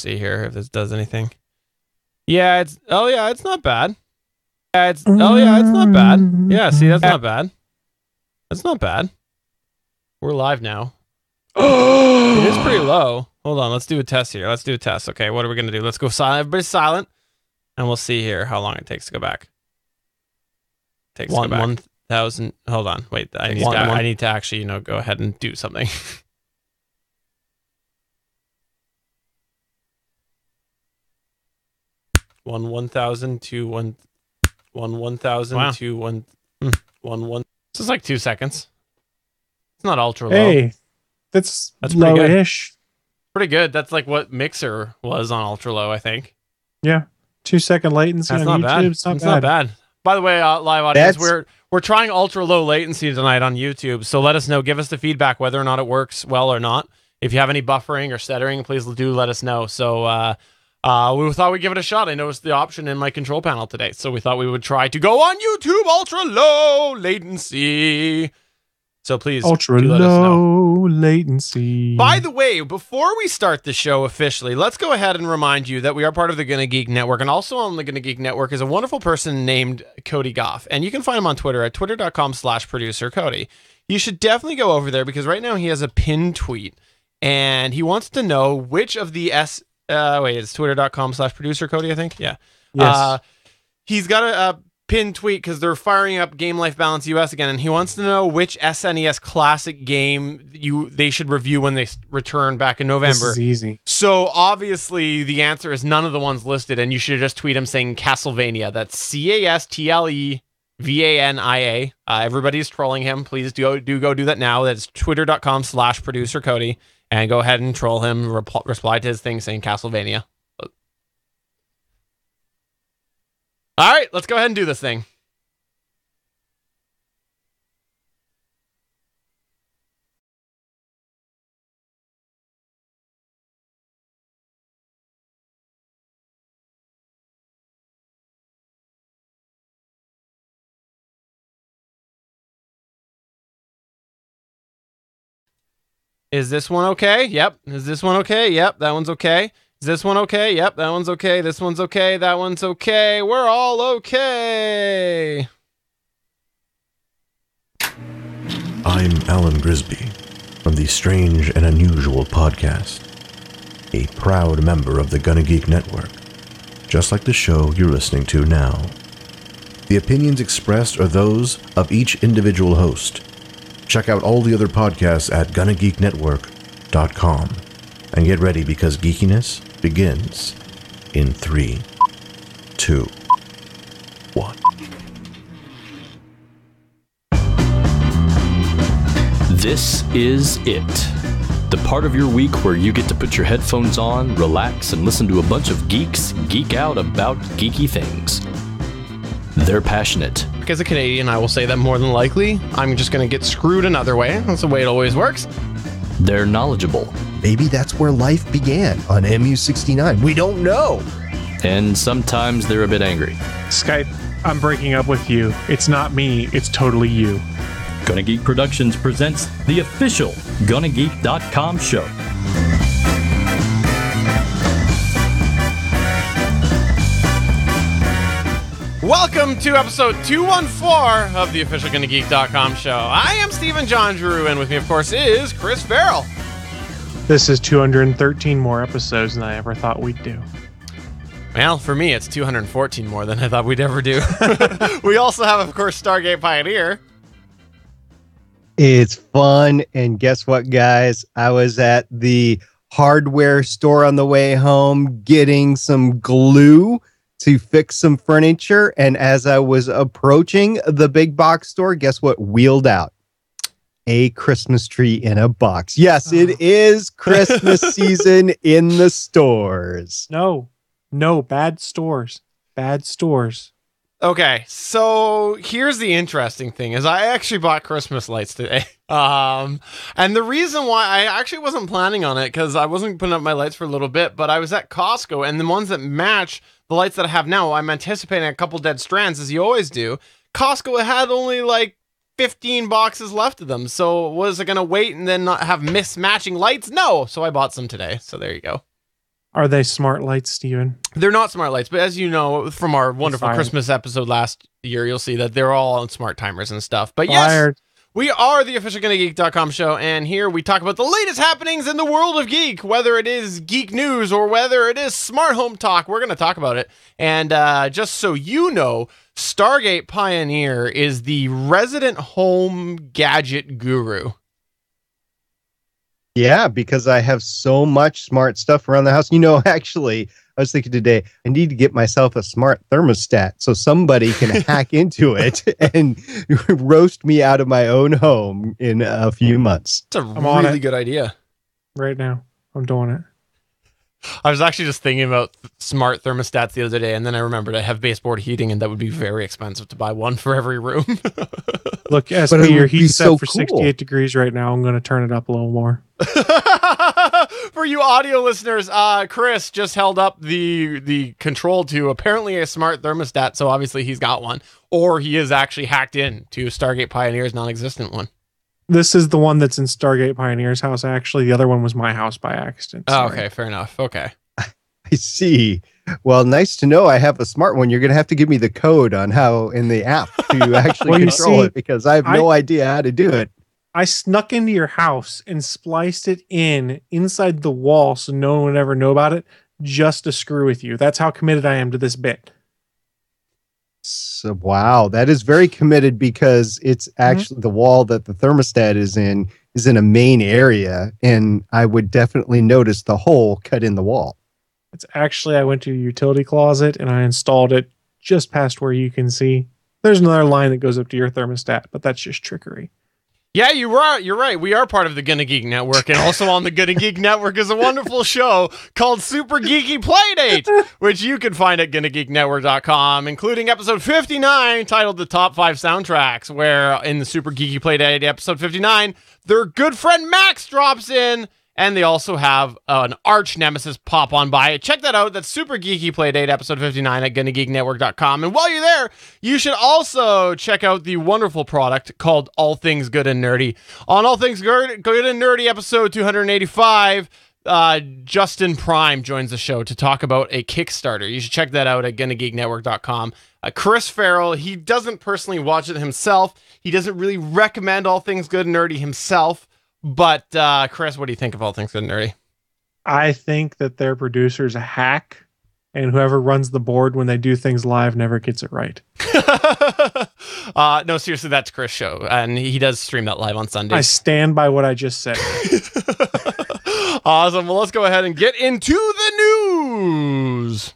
see here if this does anything. Yeah, it's not bad. It's not bad. Yeah, see, that's not bad. That's not bad. We're live now. It is pretty low. Hold on, let's do a test here. Let's do a test. Okay, what are we gonna do? Let's go silent. Everybody's silent, and we'll see here how long it takes to go back. Takes 1,000. Hold on, wait. I need to actually, go ahead and do something. 1,000 to 1,000 to 1. This is like 2 seconds. It's not ultra low. Hey, that's low-ish. Pretty good. That's like what Mixer was on ultra low, I think. Yeah, 2 second latency that's on not YouTube. Bad. It's not not bad. By the way, live audience, we're trying ultra low latency tonight on YouTube. So let us know. Give us the feedback whether or not it works well or not. If you have any buffering or stuttering, please do let us know. So we thought we'd give it a shot. I noticed the option in my control panel today, so we thought we would try to go on YouTube ultra low latency. So please ultra low latency. By the way, before we start the show officially, let's go ahead and remind you that we are part of the Gonna Geek Network, and also on the Gonna Geek Network is a wonderful person named Cody Goff, and you can find him on Twitter at twitter.com/producercody. You should definitely go over there because right now he has a pinned tweet, and he wants to know which of the it's twitter.com/producercody, I think. Yeah. Yes. He's got a pinned tweet because they're firing up Game Life Balance US again, and he wants to know which SNES classic game they should review when they return back in November. This is easy. So obviously the answer is none of the ones listed, and you should just tweet him saying Castlevania. That's Castlevania. Everybody's trolling him. Please go do that now. That's twitter.com/producercody. And go ahead and troll him, reply to his thing saying Castlevania. All right, let's go ahead and do this thing. Is this one okay? Yep. Is this one okay? Yep, that one's okay. Is this one okay? Yep, that one's okay. This one's okay. That one's okay. We're all okay. I'm Alan Grisby from the Strange and Unusual podcast, a proud member of the Gonna Geek Network, just like the show you're listening to now. The opinions expressed are those of each individual host. Check out all the other podcasts at GonnaGeekNetwork.com and get ready because geekiness begins in 3, 2, 1. This is it. The part of your week where you get to put your headphones on, relax, and listen to a bunch of geeks geek out about geeky things. They're passionate. As a Canadian, I will say that more than likely, I'm just going to get screwed another way. That's the way it always works. They're knowledgeable. Maybe that's where life began, on MU-69. We don't know. And sometimes they're a bit angry. Skype, I'm breaking up with you. It's not me. It's totally you. Gonna Geek Productions presents the official GonnaGeek.com show. Welcome to episode 214 of the official GonnaGeek.com show. I am StephenJondrew, and with me, of course, is Chris Ferrell. This is 213 more episodes than I ever thought we'd do. Well, for me, it's 214 more than I thought we'd ever do. We also have, of course, Stargate Pioneer. It's fun, and guess what, guys? I was at the hardware store on the way home getting some glue to fix some furniture, and as I was approaching the big box store, guess what wheeled out? A Christmas tree in a box. Yes, it is Christmas season in the stores. No, bad stores. Bad stores. Okay, so here's the interesting thing is I actually bought Christmas lights today. And the reason why I actually wasn't planning on it because I wasn't putting up my lights for a little bit, but I was at Costco and the ones that match the lights that I have now, I'm anticipating a couple dead strands as you always do. Costco had only like 15 boxes left of them. So was I going to wait and then not have mismatching lights? No. So I bought some today. So there you go. Are they smart lights, Steven? They're not smart lights, but as you know from our wonderful Fired. Christmas episode last year, you'll see that they're all on smart timers and stuff. But Fired. yes, we are the official GonnaGeek.com show, and here we talk about the latest happenings in the world of geek, whether it is geek news or whether it is smart home talk. We're going to talk about it. And just so you know, Stargate Pioneer is the resident home gadget guru. Yeah, because I have so much smart stuff around the house. You know, actually, I was thinking today, I need to get myself a smart thermostat so somebody can hack into it and roast me out of my own home in a few months. It's a really good idea. Right now, I'm doing it. I was actually just thinking about smart thermostats the other day, and then I remembered I have baseboard heating, and that would be very expensive to buy one for every room. Look, SP, your heat's set for 68 degrees right now. I'm going to turn it up a little more. For you audio listeners, Chris just held up the control to apparently a smart thermostat, so obviously he's got one, or he is actually hacked in to Stargate Pioneer's non-existent one. This is the one that's in Stargate Pioneer's house, actually. The other one was my house by accident. Oh, okay, fair enough. Okay. I see. Well, nice to know I have a smart one. You're going to have to give me the code on how in the app to actually control it, because I have no idea how to do it. I snuck into your house and spliced it inside the wall so no one would ever know about it, just to screw with you. That's how committed I am to this bit. So, wow, that is very committed, because it's actually the wall that the thermostat is in a main area, and I would definitely notice the hole cut in the wall. It's actually, I went to your utility closet and I installed it just past where you can see. There's another line that goes up to your thermostat, but that's just trickery. Yeah, you're right. We are part of the Gonna Geek Network, and also on the Gonna Geek Network is a wonderful show called Super Geeky Playdate, which you can find at GonnaGeekNetwork.com, including episode 59, titled The Top 5 Soundtracks, where in the Super Geeky Playdate episode 59, their good friend Max drops in, and they also have an arch nemesis pop on by. Check that out. That's Super Geeky Playdate, episode 59 at GonnaGeekNetwork.com. And while you're there, you should also check out the wonderful product called All Things Good and Nerdy. On All Things Good and Nerdy, episode 285, Justin Prime joins the show to talk about a Kickstarter. You should check that out at GonnaGeekNetwork.com. Chris Ferrell, he doesn't personally watch it himself. He doesn't really recommend All Things Good and Nerdy himself. But, Chris, what do you think of All Things Good and Nerdy? I think that their producer's a hack, and whoever runs the board when they do things live never gets it right. No, seriously, that's Chris' show, and he does stream that live on Sundays. I stand by what I just said. Awesome. Well, let's go ahead and get into the news.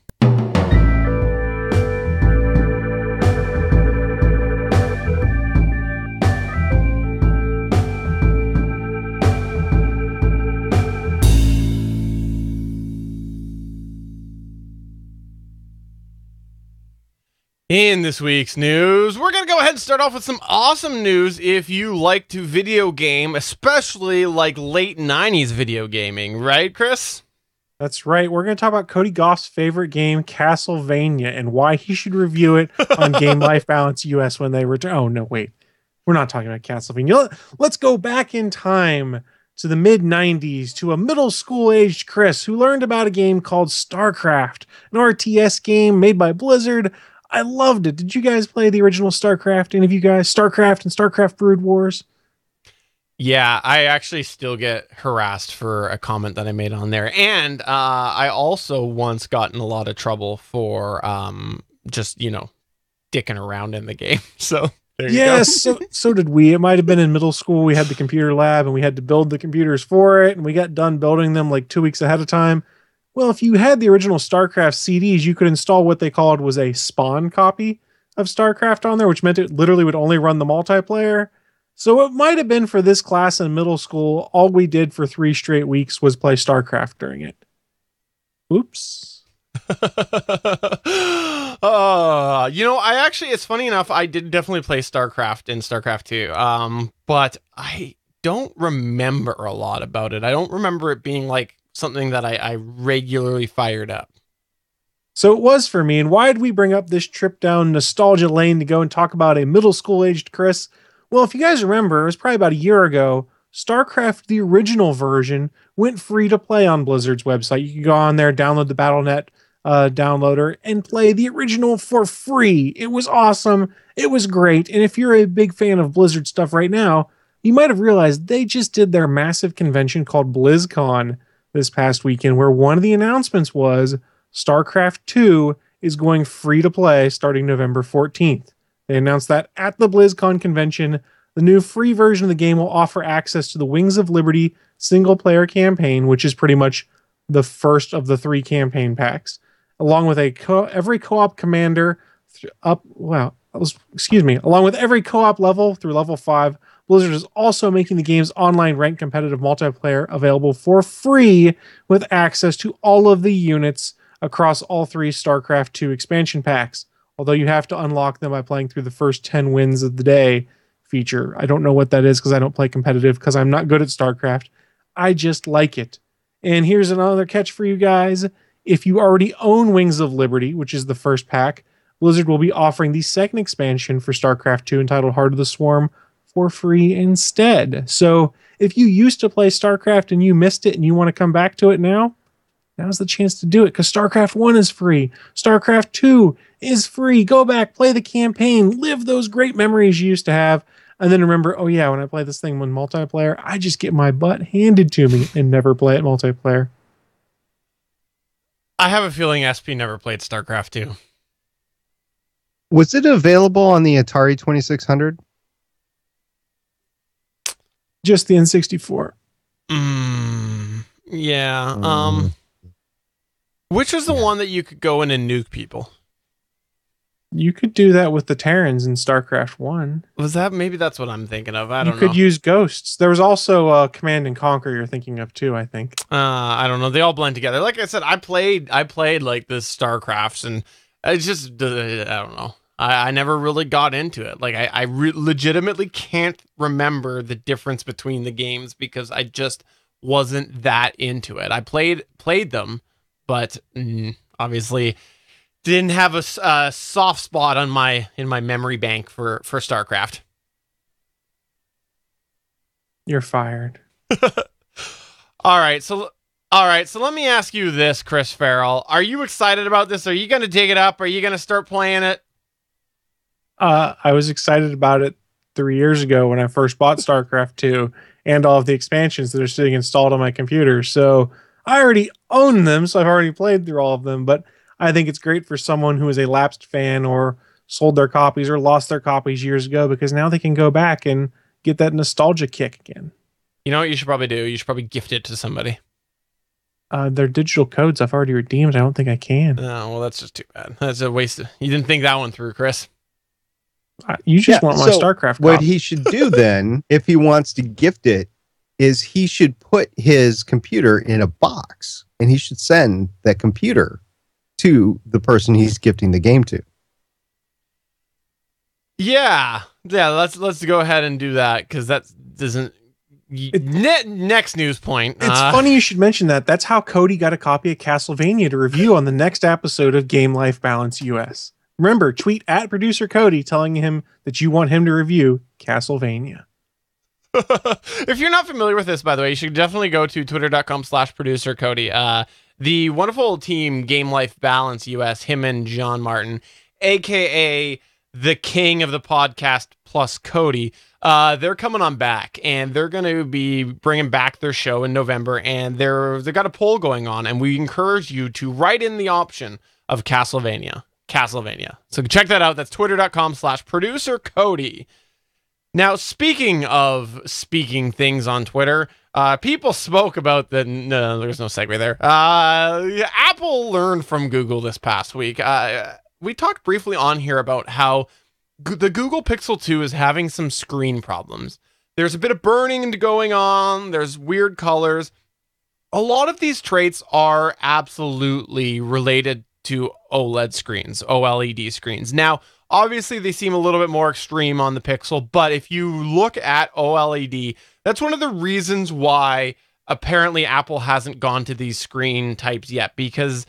In this week's news, we're going to go ahead and start off with some awesome news if you like to video game, especially like late 90s video gaming, right, Chris? That's right. We're going to talk about Cody Goff's favorite game, Castlevania, and why he should review it on Game Life Balance US when they return. Oh, no, wait. We're not talking about Castlevania. Let's go back in time to the mid-90s to a middle school-aged Chris who learned about a game called StarCraft, an RTS game made by Blizzard. I loved it. Did you guys play the original StarCraft? Any of you guys? StarCraft and StarCraft Brood Wars? Yeah, I actually still get harassed for a comment that I made on there. And I also once got in a lot of trouble for just, dicking around in the game. So there you go. So did we. It might have been in middle school. We had the computer lab and we had to build the computers for it. And we got done building them like 2 weeks ahead of time. Well, if you had the original StarCraft CDs, you could install what they called was a spawn copy of StarCraft on there, which meant it literally would only run the multiplayer. So it might have been for this class in middle school, all we did for 3 straight weeks was play StarCraft during it. Oops. It's funny enough, I did definitely play StarCraft in StarCraft 2, but I don't remember a lot about it. I don't remember it being like something that I regularly fired up. So it was for me. And why did we bring up this trip down nostalgia lane to go and talk about a middle school aged Chris? Well, if you guys remember, it was probably about a year ago, StarCraft, the original version, went free to play on Blizzard's website. You can go on there, download the Battle.net downloader, and play the original for free. It was awesome. It was great. And if you're a big fan of Blizzard stuff right now, you might have realized they just did their massive convention called BlizzCon this past weekend, where one of the announcements was StarCraft 2 is going free to play starting November 14th. They announced that at the BlizzCon convention. The new free version of the game will offer access to the Wings of Liberty single-player campaign, which is pretty much the first of the 3 campaign packs, along with every co-op commander along with every co-op level through level 5. Blizzard is also making the game's online ranked competitive multiplayer available for free with access to all of the units across all 3 StarCraft 2 expansion packs, although you have to unlock them by playing through the first 10 wins of the day feature. I don't know what that is because I don't play competitive because I'm not good at StarCraft. I just like it. And here's another catch for you guys. If you already own Wings of Liberty, which is the first pack, Blizzard will be offering the second expansion for StarCraft 2 entitled Heart of the Swarm for free instead. So if you used to play StarCraft and you missed it and you want to come back to it now's the chance to do it because StarCraft 1 is free. StarCraft 2 is free. Go back, play the campaign, live those great memories you used to have, and then remember, oh yeah, when I play this thing with multiplayer, I just get my butt handed to me and never play it multiplayer. I have a feeling SP never played StarCraft 2. Was it available on the Atari 2600? Just the N64. Yeah. Which was the one that you could go in and nuke people? You could do that with the Terrans in StarCraft 1. Was that? Maybe that's what I'm thinking of. I don't know. You could use ghosts. There was also Command and Conquer you're thinking of too, I think. I don't know. They all blend together. Like I said, I played like the StarCrafts, and it's just, I don't know. I never really got into it. Like I legitimately can't remember the difference between the games because I just wasn't that into it. I played them, but obviously didn't have a soft spot in my memory bank for StarCraft. You're fired. All right, so let me ask you this, Chris Ferrell. Are you excited about this? Are you going to dig it up? Are you going to start playing it? I was excited about it 3 years ago when I first bought StarCraft 2 and all of the expansions that are sitting installed on my computer. So I already own them, so I've already played through all of them. But I think it's great for someone who is a lapsed fan or sold their copies or lost their copies years ago because now they can go back and get that nostalgia kick again. You know what you should probably do? You should probably gift it to somebody. They're digital codes I've already redeemed. I don't think I can. Oh, well, that's just too bad. That's a waste. You didn't think that one through, Chris. You just want my StarCraft What copy. he should do then, if he wants to gift it, is he should put his computer in a box and he should send that computer to the person he's gifting the game to. Yeah. Let's go ahead and do that because that doesn't. Next news point. It's funny you should mention that. That's how Cody got a copy of Castlevania to review on the next episode of Game Life Balance US. Remember, tweet at producer Cody telling him that you want him to review Castlevania. If you're not familiar with this, by the way, you should definitely go to twitter.com/producer Cody. The wonderful team Game Life Balance US, him and John Martin, aka the king of the podcast plus Cody, they're coming on back and they're going to be bringing back their show in November, and they've got a poll going on, and we encourage you to write in the option of Castlevania. So check that out. That's twitter.com/producer Cody. Now, speaking of speaking things on Twitter, people spoke about there's no segue there. Apple learned from Google this past week. We talked briefly on here about how the Google Pixel 2 is having some screen problems. There's a bit of burning going on. There's weird colors. A lot of these traits are absolutely related to OLED screens, OLED screens. Now, obviously, they seem a little bit more extreme on the Pixel, but if you look at OLED, that's one of the reasons why apparently Apple hasn't gone to these screen types yet, because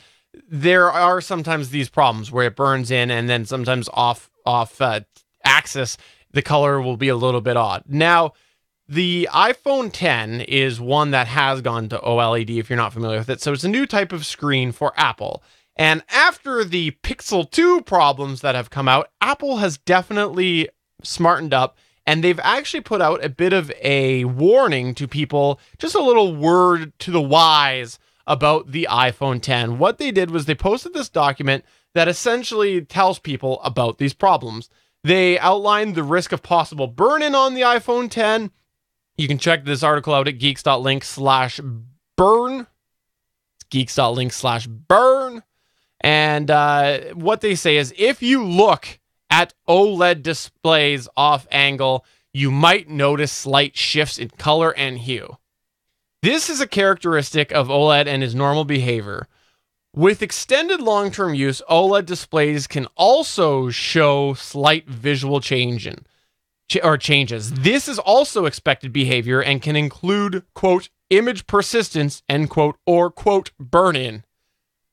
there are sometimes these problems where it burns in and then sometimes off axis, the color will be a little bit odd. Now, the iPhone 10 is one that has gone to OLED, if you're not familiar with it. So it's a new type of screen for Apple. And after the Pixel 2 problems that have come out, Apple has definitely smartened up, and they've actually put out a bit of a warning to people, just a little word to the wise about the iPhone 10. What they did was they posted this document that essentially tells people about these problems. They outlined the risk of possible burn-in on the iPhone 10. You can check this article out at geeks.link/burn. Geeks.link/burn. And what they say is, if you look at OLED displays off angle, you might notice slight shifts in color and hue. This is a characteristic of OLED and is normal behavior. With extended long-term use, OLED displays can also show slight visual changes. This is also expected behavior and can include, quote, image persistence, end quote, or, quote, burn-in,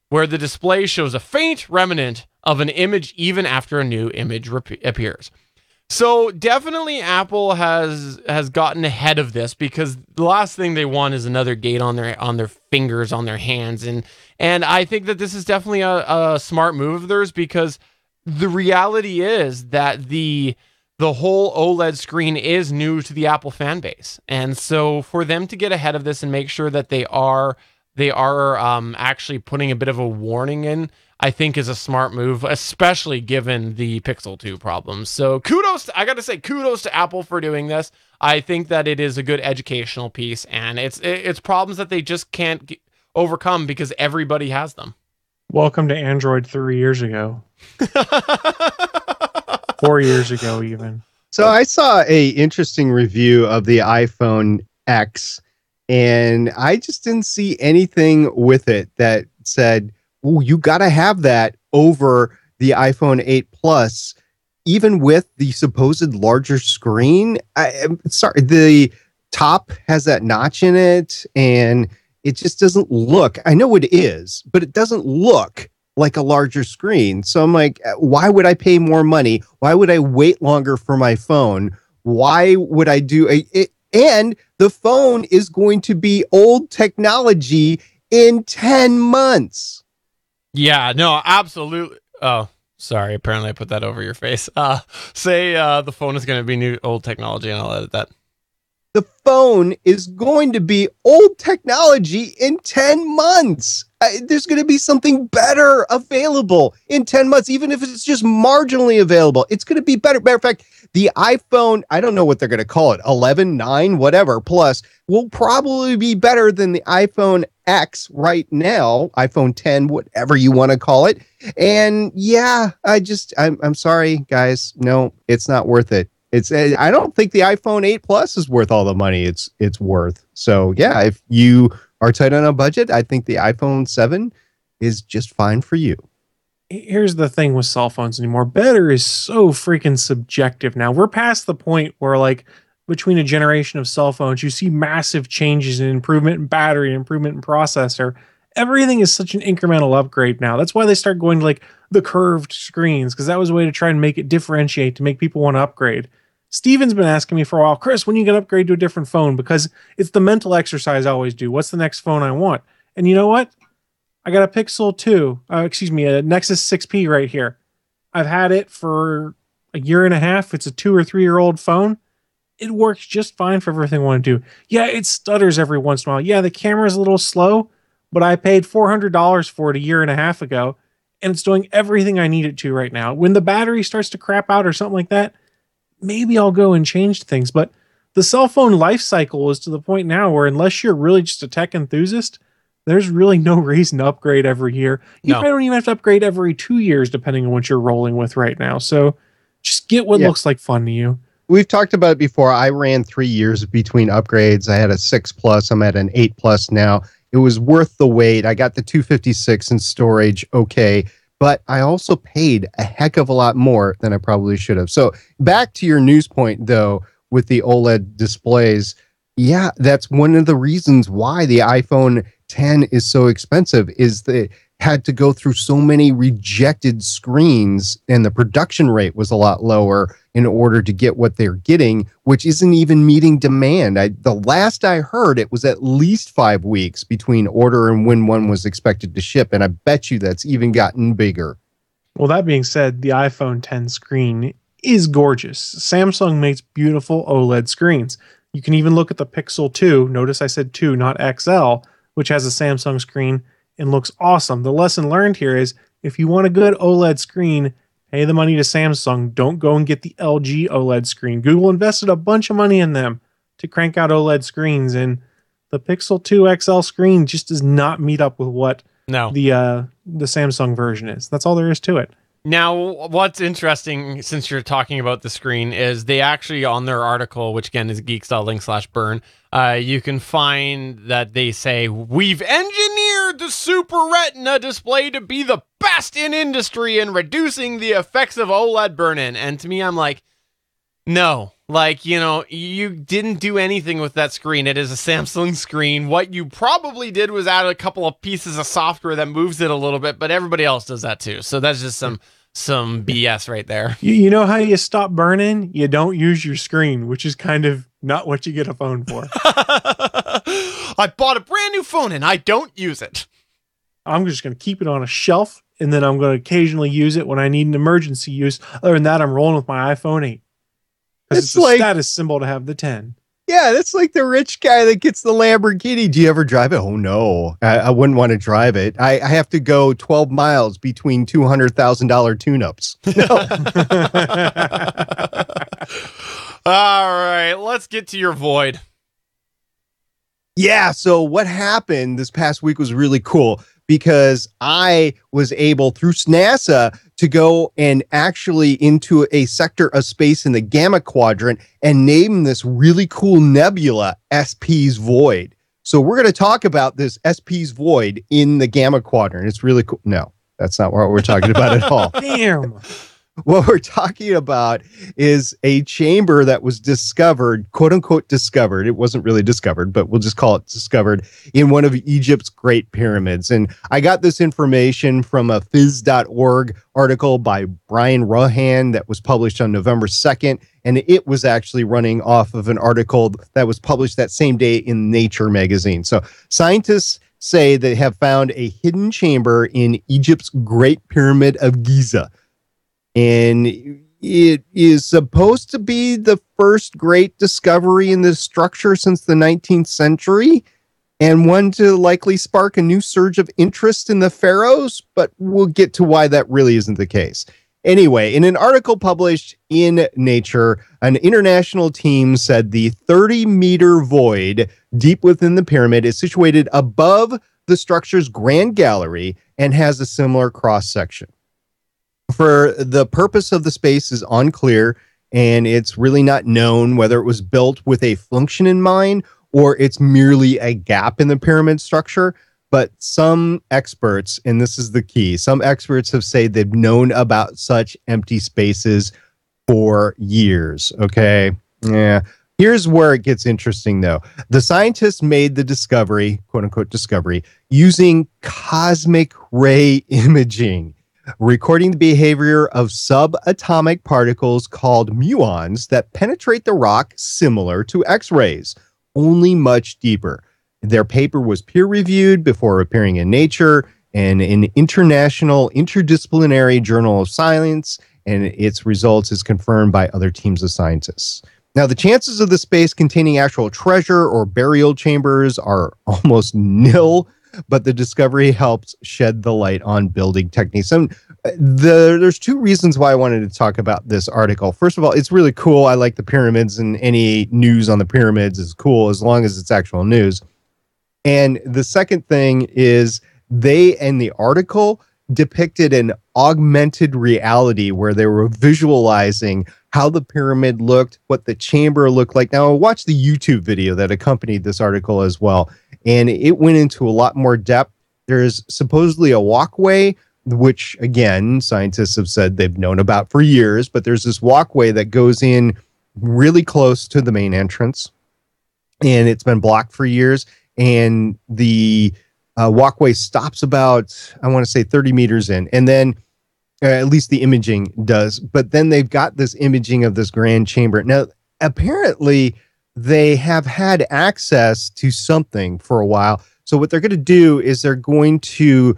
where the display shows a faint remnant of an image even after a new image appears. So definitely Apple has gotten ahead of this, because the last thing they want is another gate on their fingers, on their hands. And I think that this is definitely a smart move of theirs, because the reality is that the whole OLED screen is new to the Apple fan base. And so for them to get ahead of this and make sure that they are actually putting a bit of a warning in, I think is a smart move, especially given the Pixel 2 problems. So I got to say kudos to Apple for doing this. I think that it is a good educational piece, and it's problems that they just can't overcome because everybody has them. Welcome to Android 3 years ago. 4 years ago, even. So I saw a interesting review of the iPhone X, and I just didn't see anything with it that said, "Oh, you got to have that over the iPhone 8 Plus," even with the supposed larger screen. I'm sorry, the top has that notch in it, and it just doesn't look. I know it is, but it doesn't look like a larger screen. So I'm like, why would I pay more money? Why would I wait longer for my phone? Why would I do it? And the phone is going to be old technology in 10 months. Yeah, no, absolutely. Oh, sorry. Apparently I put that over your face. Say the phone is going to be new old technology, and I'll edit that. The phone is going to be old technology in 10 months. There's going to be something better available in 10 months, even if it's just marginally available. It's going to be better. Matter of fact, the iPhone, I don't know what they're going to call it, 11, 9, whatever, plus, will probably be better than the iPhone X right now, iPhone 10, whatever you want to call it. And yeah, I'm sorry, guys. No, it's not worth it. I don't think the iPhone 8 Plus is worth all the money it's worth. So yeah, if you are tight on a budget, I think the iPhone 7 is just fine for you. Here's the thing with cell phones anymore. Better is so freaking subjective now. We're past the point where, like, between a generation of cell phones, you see massive changes in improvement in battery, improvement in processor. Everything is such an incremental upgrade now. That's why they start going to like the curved screens, because that was a way to try and make it differentiate, to make people want to upgrade. Steven's been asking me for a while, "Chris, when are you going to upgrade to a different phone?" Because it's the mental exercise I always do. What's the next phone I want? And you know what? I got a Pixel 2, a Nexus 6P right here. I've had it for a year and a half. It's a 2 or 3 year old phone. It works just fine for everything I want to do. Yeah, it stutters every once in a while. Yeah, the camera's a little slow, but I paid $400 for it a year and a half ago, and it's doing everything I need it to right now. When the battery starts to crap out or something like that, maybe I'll go and change things. But the cell phone life cycle is to the point now where, unless you're really just a tech enthusiast, there's really no reason to upgrade every year. You probably don't even have to upgrade every 2 years, depending on what you're rolling with right now. So just get what looks like fun to you. We've talked about it before. I ran 3 years between upgrades. I had a 6 Plus. I'm at an 8 Plus now. It was worth the wait. I got the 256 in storage. Okay. But I also paid a heck of a lot more than I probably should have. So back to your news point, though, with the OLED displays. Yeah, that's one of the reasons why the iPhone 10 is so expensive, is the had to go through so many rejected screens, and the production rate was a lot lower in order to get what they're getting, which isn't even meeting demand. The last I heard, it was at least 5 weeks between order and when one was expected to ship, and I bet you that's even gotten bigger. Well, that being said, the iPhone 10 screen is gorgeous. Samsung makes beautiful OLED screens. You can even look at the Pixel 2. Notice I said 2, not XL, which has a Samsung screen and looks awesome. The lesson learned here is if you want a good OLED screen, pay the money to Samsung. Don't go and get the LG OLED screen. Google invested a bunch of money in them to crank out OLED screens, and the Pixel 2 XL screen just does not meet up with what the Samsung version is. That's all there is to it. Now, what's interesting, since you're talking about the screen, is they actually, on their article, which again is geeks.link/burn, you can find that they say, we've engineered the Super Retina display to be the best in industry in reducing the effects of OLED burn-in. And to me, I'm like, no. Like, you didn't do anything with that screen. It is a Samsung screen. What you probably did was add a couple of pieces of software that moves it a little bit, but everybody else does that too. So that's just some BS right there. You know how you stop burning? You don't use your screen, which is kind of not what you get a phone for. I bought a brand new phone and I don't use it. I'm just going to keep it on a shelf, and then I'm going to occasionally use it when I need an emergency use. Other than that, I'm rolling with my iPhone 8. It's like a status symbol to have the 10. Yeah, that's like the rich guy that gets the Lamborghini. Do you ever drive it? Oh, no. I wouldn't want to drive it. I have to go 12 miles between $200,000 tune-ups. No. All right, let's get to your void. Yeah, so what happened this past week was really cool because I was able, through NASA, to go and actually into a sector of space in the Gamma Quadrant and name this really cool nebula SP's Void. So we're going to talk about this SP's Void in the Gamma Quadrant. It's really cool. No, that's not what we're talking about at all. Damn. What we're talking about is a chamber that was discovered, quote unquote discovered. It wasn't really discovered, but we'll just call it discovered in one of Egypt's Great Pyramids. And I got this information from a phys.org article by Brian Rohan that was published on November 2nd. And it was actually running off of an article that was published that same day in Nature magazine. So scientists say they have found a hidden chamber in Egypt's Great Pyramid of Giza. And it is supposed to be the first great discovery in this structure since the 19th century, and one to likely spark a new surge of interest in the pharaohs, but we'll get to why that really isn't the case. Anyway, in an article published in Nature, an international team said the 30-meter void deep within the pyramid is situated above the structure's grand gallery and has a similar cross-section. For the purpose of the space is unclear, and it's really not known whether it was built with a function in mind or it's merely a gap in the pyramid structure. But some experts, and this is the key, some experts have said they've known about such empty spaces for years. Okay. Yeah. Here's where it gets interesting, though. The scientists made the discovery, quote unquote discovery, using cosmic ray imaging, recording the behavior of subatomic particles called muons that penetrate the rock similar to X-rays, only much deeper. Their paper was peer-reviewed before appearing in Nature and in International Interdisciplinary Journal of Science, and its results is confirmed by other teams of scientists. Now, the chances of the space containing actual treasure or burial chambers are almost nil, but the discovery helps shed the light on building techniques. And there's two reasons why I wanted to talk about this article. First of all, it's really cool. I like the pyramids, and any news on the pyramids is cool as long as it's actual news. And the second thing is they, in the article, depicted an augmented reality where they were visualizing how the pyramid looked, what the chamber looked like. Now, I watched the YouTube video that accompanied this article as well, and it went into a lot more depth. There's supposedly a walkway, which, again, scientists have said they've known about for years, but there's this walkway that goes in really close to the main entrance, and it's been blocked for years. And the walkway stops about, I want to say 30 meters in. And then at least the imaging does. But then they've got this imaging of this grand chamber. Now, apparently, they have had access to something for a while. So what they're going to do is they're going to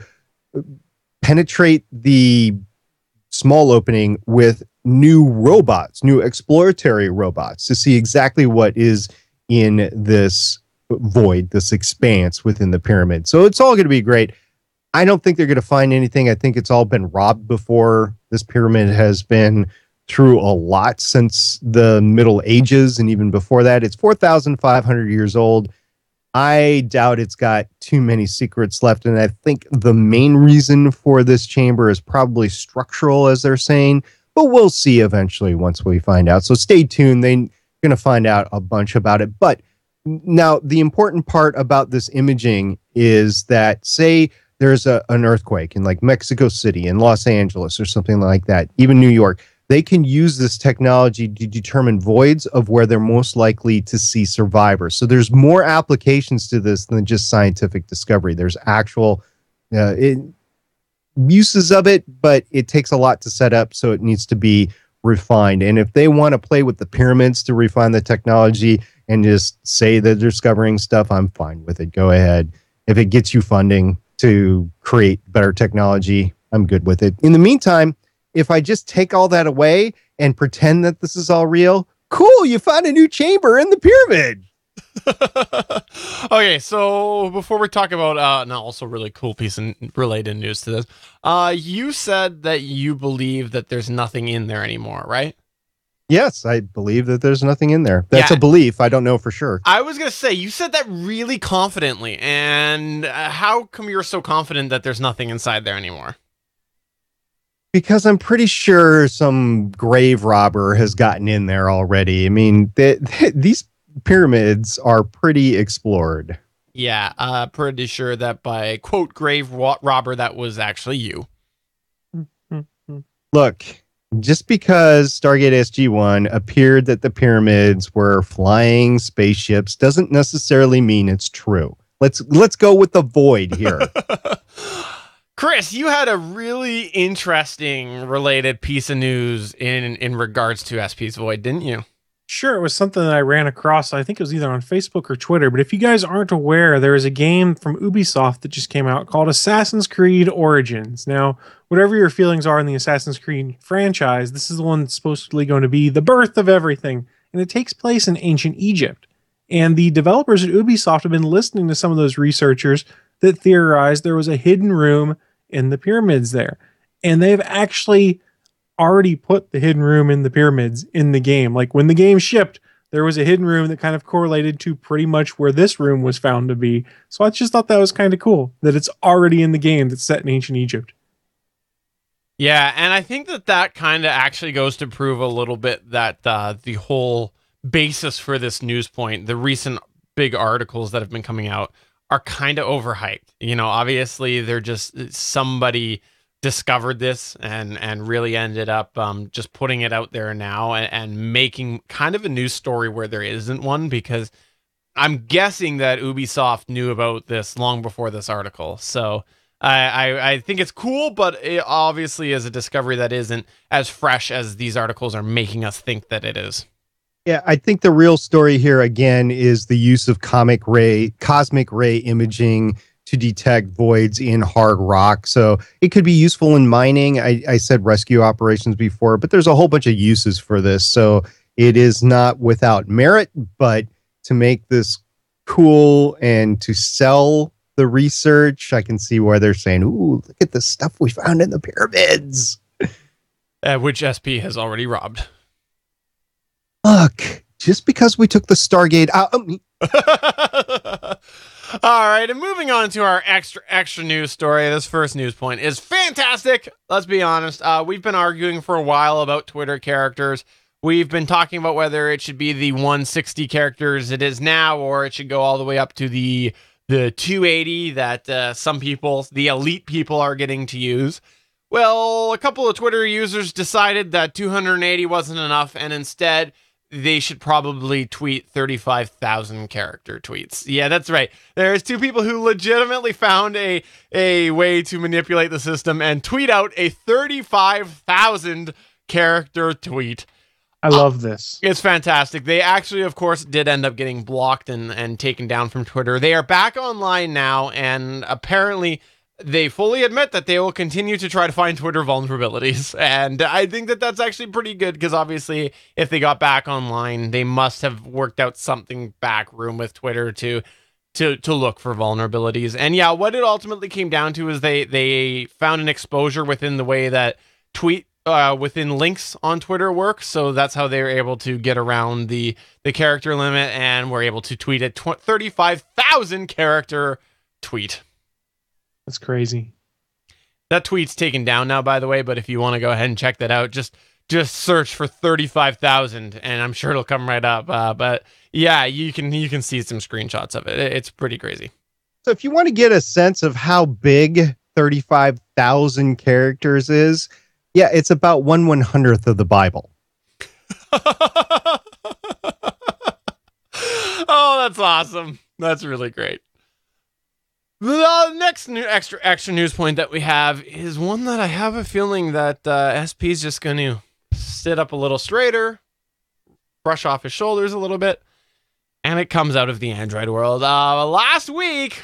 penetrate the small opening with new robots, new exploratory robots, to see exactly what is in this void, this expanse within the pyramid. So it's all going to be great. I don't think they're going to find anything. I think it's all been robbed before. This pyramid has been through a lot since the Middle Ages, and even before that. It's 4,500 years old. I doubt it's got too many secrets left, and I think the main reason for this chamber is probably structural, as they're saying, but we'll see eventually once we find out. So stay tuned. They're going to find out a bunch about it. But now, the important part about this imaging is that, say there's an earthquake in like Mexico City, in Los Angeles, or something like that, even New York, they can use this technology to determine voids of where they're most likely to see survivors. So there's more applications to this than just scientific discovery. There's actual uses of it, but it takes a lot to set up, so it needs to be refined. And if they want to play with the pyramids to refine the technology and just say they're discovering stuff, I'm fine with it. Go ahead. If it gets you funding to create better technology, I'm good with it. In the meantime, if I just take all that away and pretend that this is all real, cool, you found a new chamber in the pyramid. Okay, so before we talk about and also really cool piece of related news to this, you said that you believe that there's nothing in there anymore, right? Yes, I believe that there's nothing in there. That's a belief. I don't know for sure. I was going to say, you said that really confidently, and how come you're so confident that there's nothing inside there anymore? Because I'm pretty sure some grave robber has gotten in there already. I mean, these pyramids are pretty explored. Yeah, pretty sure that by, quote, grave robber, that was actually you. Look, just because Stargate SG-1 appeared that the pyramids were flying spaceships doesn't necessarily mean it's true. Let's go with the void here. Chris, you had a really interesting related piece of news in regards to SP's Void, didn't you? Sure, it was something that I ran across. I think it was either on Facebook or Twitter. But if you guys aren't aware, there is a game from Ubisoft that just came out called Assassin's Creed Origins. Now, whatever your feelings are in the Assassin's Creed franchise, this is the one that's supposedly going to be the birth of everything. And it takes place in ancient Egypt. And the developers at Ubisoft have been listening to some of those researchers that theorized there was a hidden room in the pyramids there. And they've actually already put the hidden room in the pyramids in the game. Like when the game shipped, there was a hidden room that kind of correlated to pretty much where this room was found to be. So I just thought that was kind of cool that it's already in the game that's set in ancient Egypt. Yeah, and I think that kind of actually goes to prove a little bit that the whole basis for this news point, the recent big articles that have been coming out, are kind of overhyped. You know, obviously they're just, somebody discovered this and really ended up just putting it out there now and making kind of a news story where there isn't one, because I'm guessing that Ubisoft knew about this long before this article. So I think it's cool, but it obviously is a discovery that isn't as fresh as these articles are making us think that it is. Yeah, I think the real story here, again, is the use of cosmic ray imaging to detect voids in hard rock. So it could be useful in mining. I said rescue operations before, but there's a whole bunch of uses for this. So it is not without merit, but to make this cool and to sell the research, I can see why they're saying, ooh, look at the stuff we found in the pyramids. Which SP has already robbed. Look, just because we took the Stargate out. All right, and moving on to our extra news story. This first news point is fantastic. Let's be honest. We've been arguing for a while about Twitter characters. We've been talking about whether it should be the 160 characters it is now, or it should go all the way up to the 280 that some people, the elite people, are getting to use. Well, a couple of Twitter users decided that 280 wasn't enough, and instead they should probably tweet 35,000 character tweets. Yeah, that's right. There's two people who legitimately found a way to manipulate the system and tweet out a 35,000 character tweet. I love this. It's fantastic. They actually, of course, did end up getting blocked and taken down from Twitter. They are back online now, and apparently they fully admit that they will continue to try to find Twitter vulnerabilities. And I think that that's actually pretty good, because obviously if they got back online, they must have worked out something backroom with Twitter to look for vulnerabilities. And yeah, what it ultimately came down to is they found an exposure within the way that within links on Twitter work, so that's how they were able to get around the character limit, and were able to tweet a 35,000 character tweet. That's crazy. That tweet's taken down now, by the way, but if you want to go ahead and check that out, just search for 35,000, and I'm sure it'll come right up. But yeah, you can see some screenshots of it. It's pretty crazy. So if you want to get a sense of how big 35,000 characters is, yeah, it's about 1/100th of the Bible. Oh, that's awesome. That's really great. The next extra news point that we have is one that I have a feeling that SP is just going to sit up a little straighter, brush off his shoulders a little bit, and it comes out of the Android world. Last week,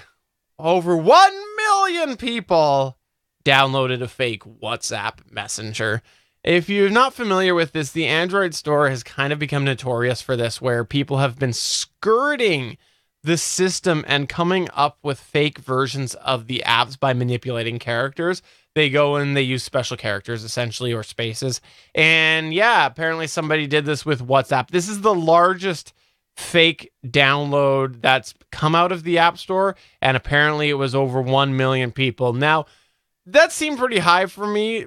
over 1 million people downloaded a fake WhatsApp messenger. If you're not familiar with this, the Android store has kind of become notorious for this, where people have been skirting the system and coming up with fake versions of the apps by manipulating characters. They go and they use special characters, essentially, or spaces. And yeah, apparently somebody did this with WhatsApp. This is the largest fake download that's come out of the App Store, and apparently it was over 1 million people. Now, that seemed pretty high to me,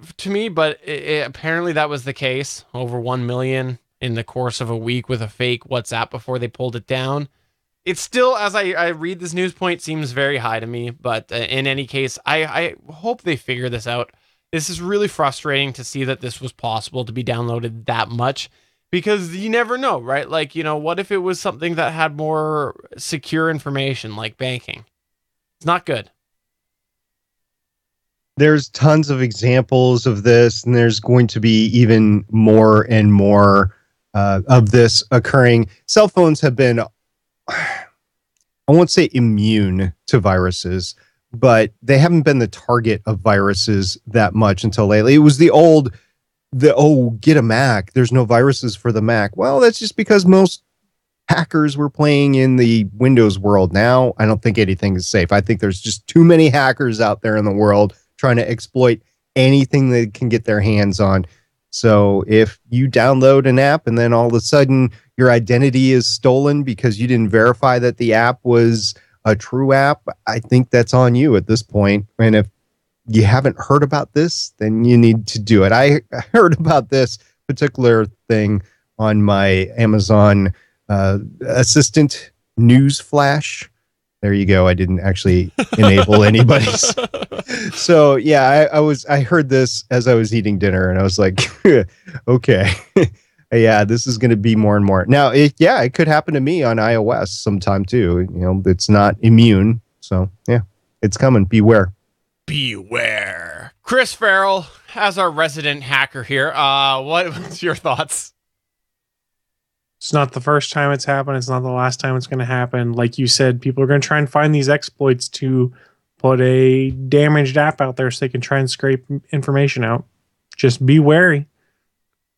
but apparently that was the case. Over 1 million in the course of a week with a fake WhatsApp before they pulled it down. It's still, as I read this news point, seems very high to me. But in any case, I hope they figure this out. This is really frustrating to see that this was possible to be downloaded that much, because you never know, right? Like, what if it was something that had more secure information, like banking? It's not good. There's tons of examples of this, and there's going to be even more and more of this occurring. Cell phones have been, I won't say immune to viruses, but they haven't been the target of viruses that much until lately. It was get a Mac. There's no viruses for the Mac. Well, that's just because most hackers were playing in the Windows world. Now, I don't think anything is safe. I think there's just too many hackers out there in the world trying to exploit anything they can get their hands on. So if you download an app and then all of a sudden your identity is stolen because you didn't verify that the app was a true app, I think that's on you at this point. And if you haven't heard about this, then you need to do it. I heard about this particular thing on my Amazon Assistant news flash. There you go. I didn't actually enable anybody's. So yeah, I heard this as I was eating dinner, and I was like, okay, yeah, this is going to be more and more. Now, it could happen to me on iOS sometime too. It's not immune. So yeah, it's coming. Beware. Beware. Chris Ferrell, as our resident hacker here, what's your thoughts? It's not the first time it's happened. It's not the last time it's going to happen. Like you said, people are going to try and find these exploits to put a damaged app out there so they can try and scrape information out. Just be wary.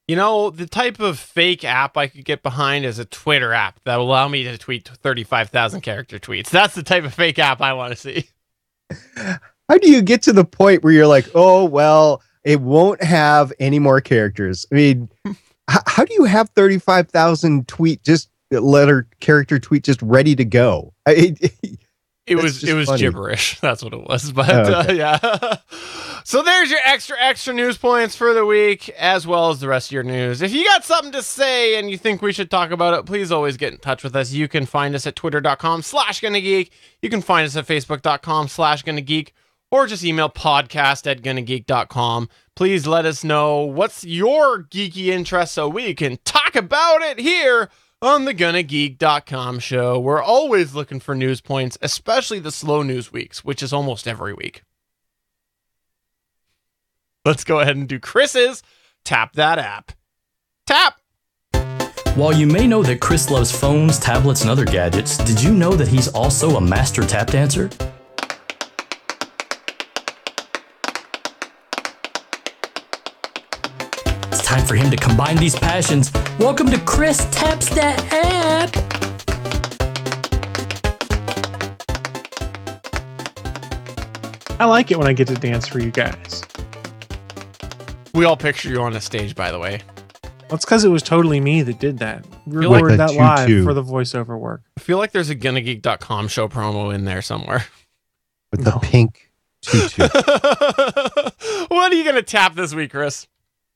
The type of fake app I could get behind is a Twitter app that will allow me to tweet 35,000 character tweets. That's the type of fake app I want to see. How do you get to the point where you're like, oh, well, it won't have any more characters? I mean, how do you have 35,000 character tweet just ready to go? It was funny. gibberish. That's what it was. But okay. yeah. So there's your extra news points for the week, as well as the rest of your news. If you got something to say and you think we should talk about it, please always get in touch with us. You can find us at twitter.com/GonnaGeek. You can find us at facebook.com/GonnaGeek, or just email podcast@GonnaGeek.com. Please let us know what's your geeky interest so we can talk about it here on the GonnaGeek.com show. We're always looking for news points, especially the slow news weeks, which is almost every week. Let's go ahead and do Chris's Tap That App. Tap! While you may know that Chris loves phones, tablets, and other gadgets, did you know that he's also a master tap dancer? It's time for him to combine these passions. Welcome to Chris Taps That App! I like it when I get to dance for you guys. We all picture you on the stage, by the way. That's because it was totally me that did that. We Like recorded that live tutu. for the voiceover work. I feel like there's a GonnaGeek.com show promo in there somewhere. With the pink tutu. What are you going to tap this week, Chris?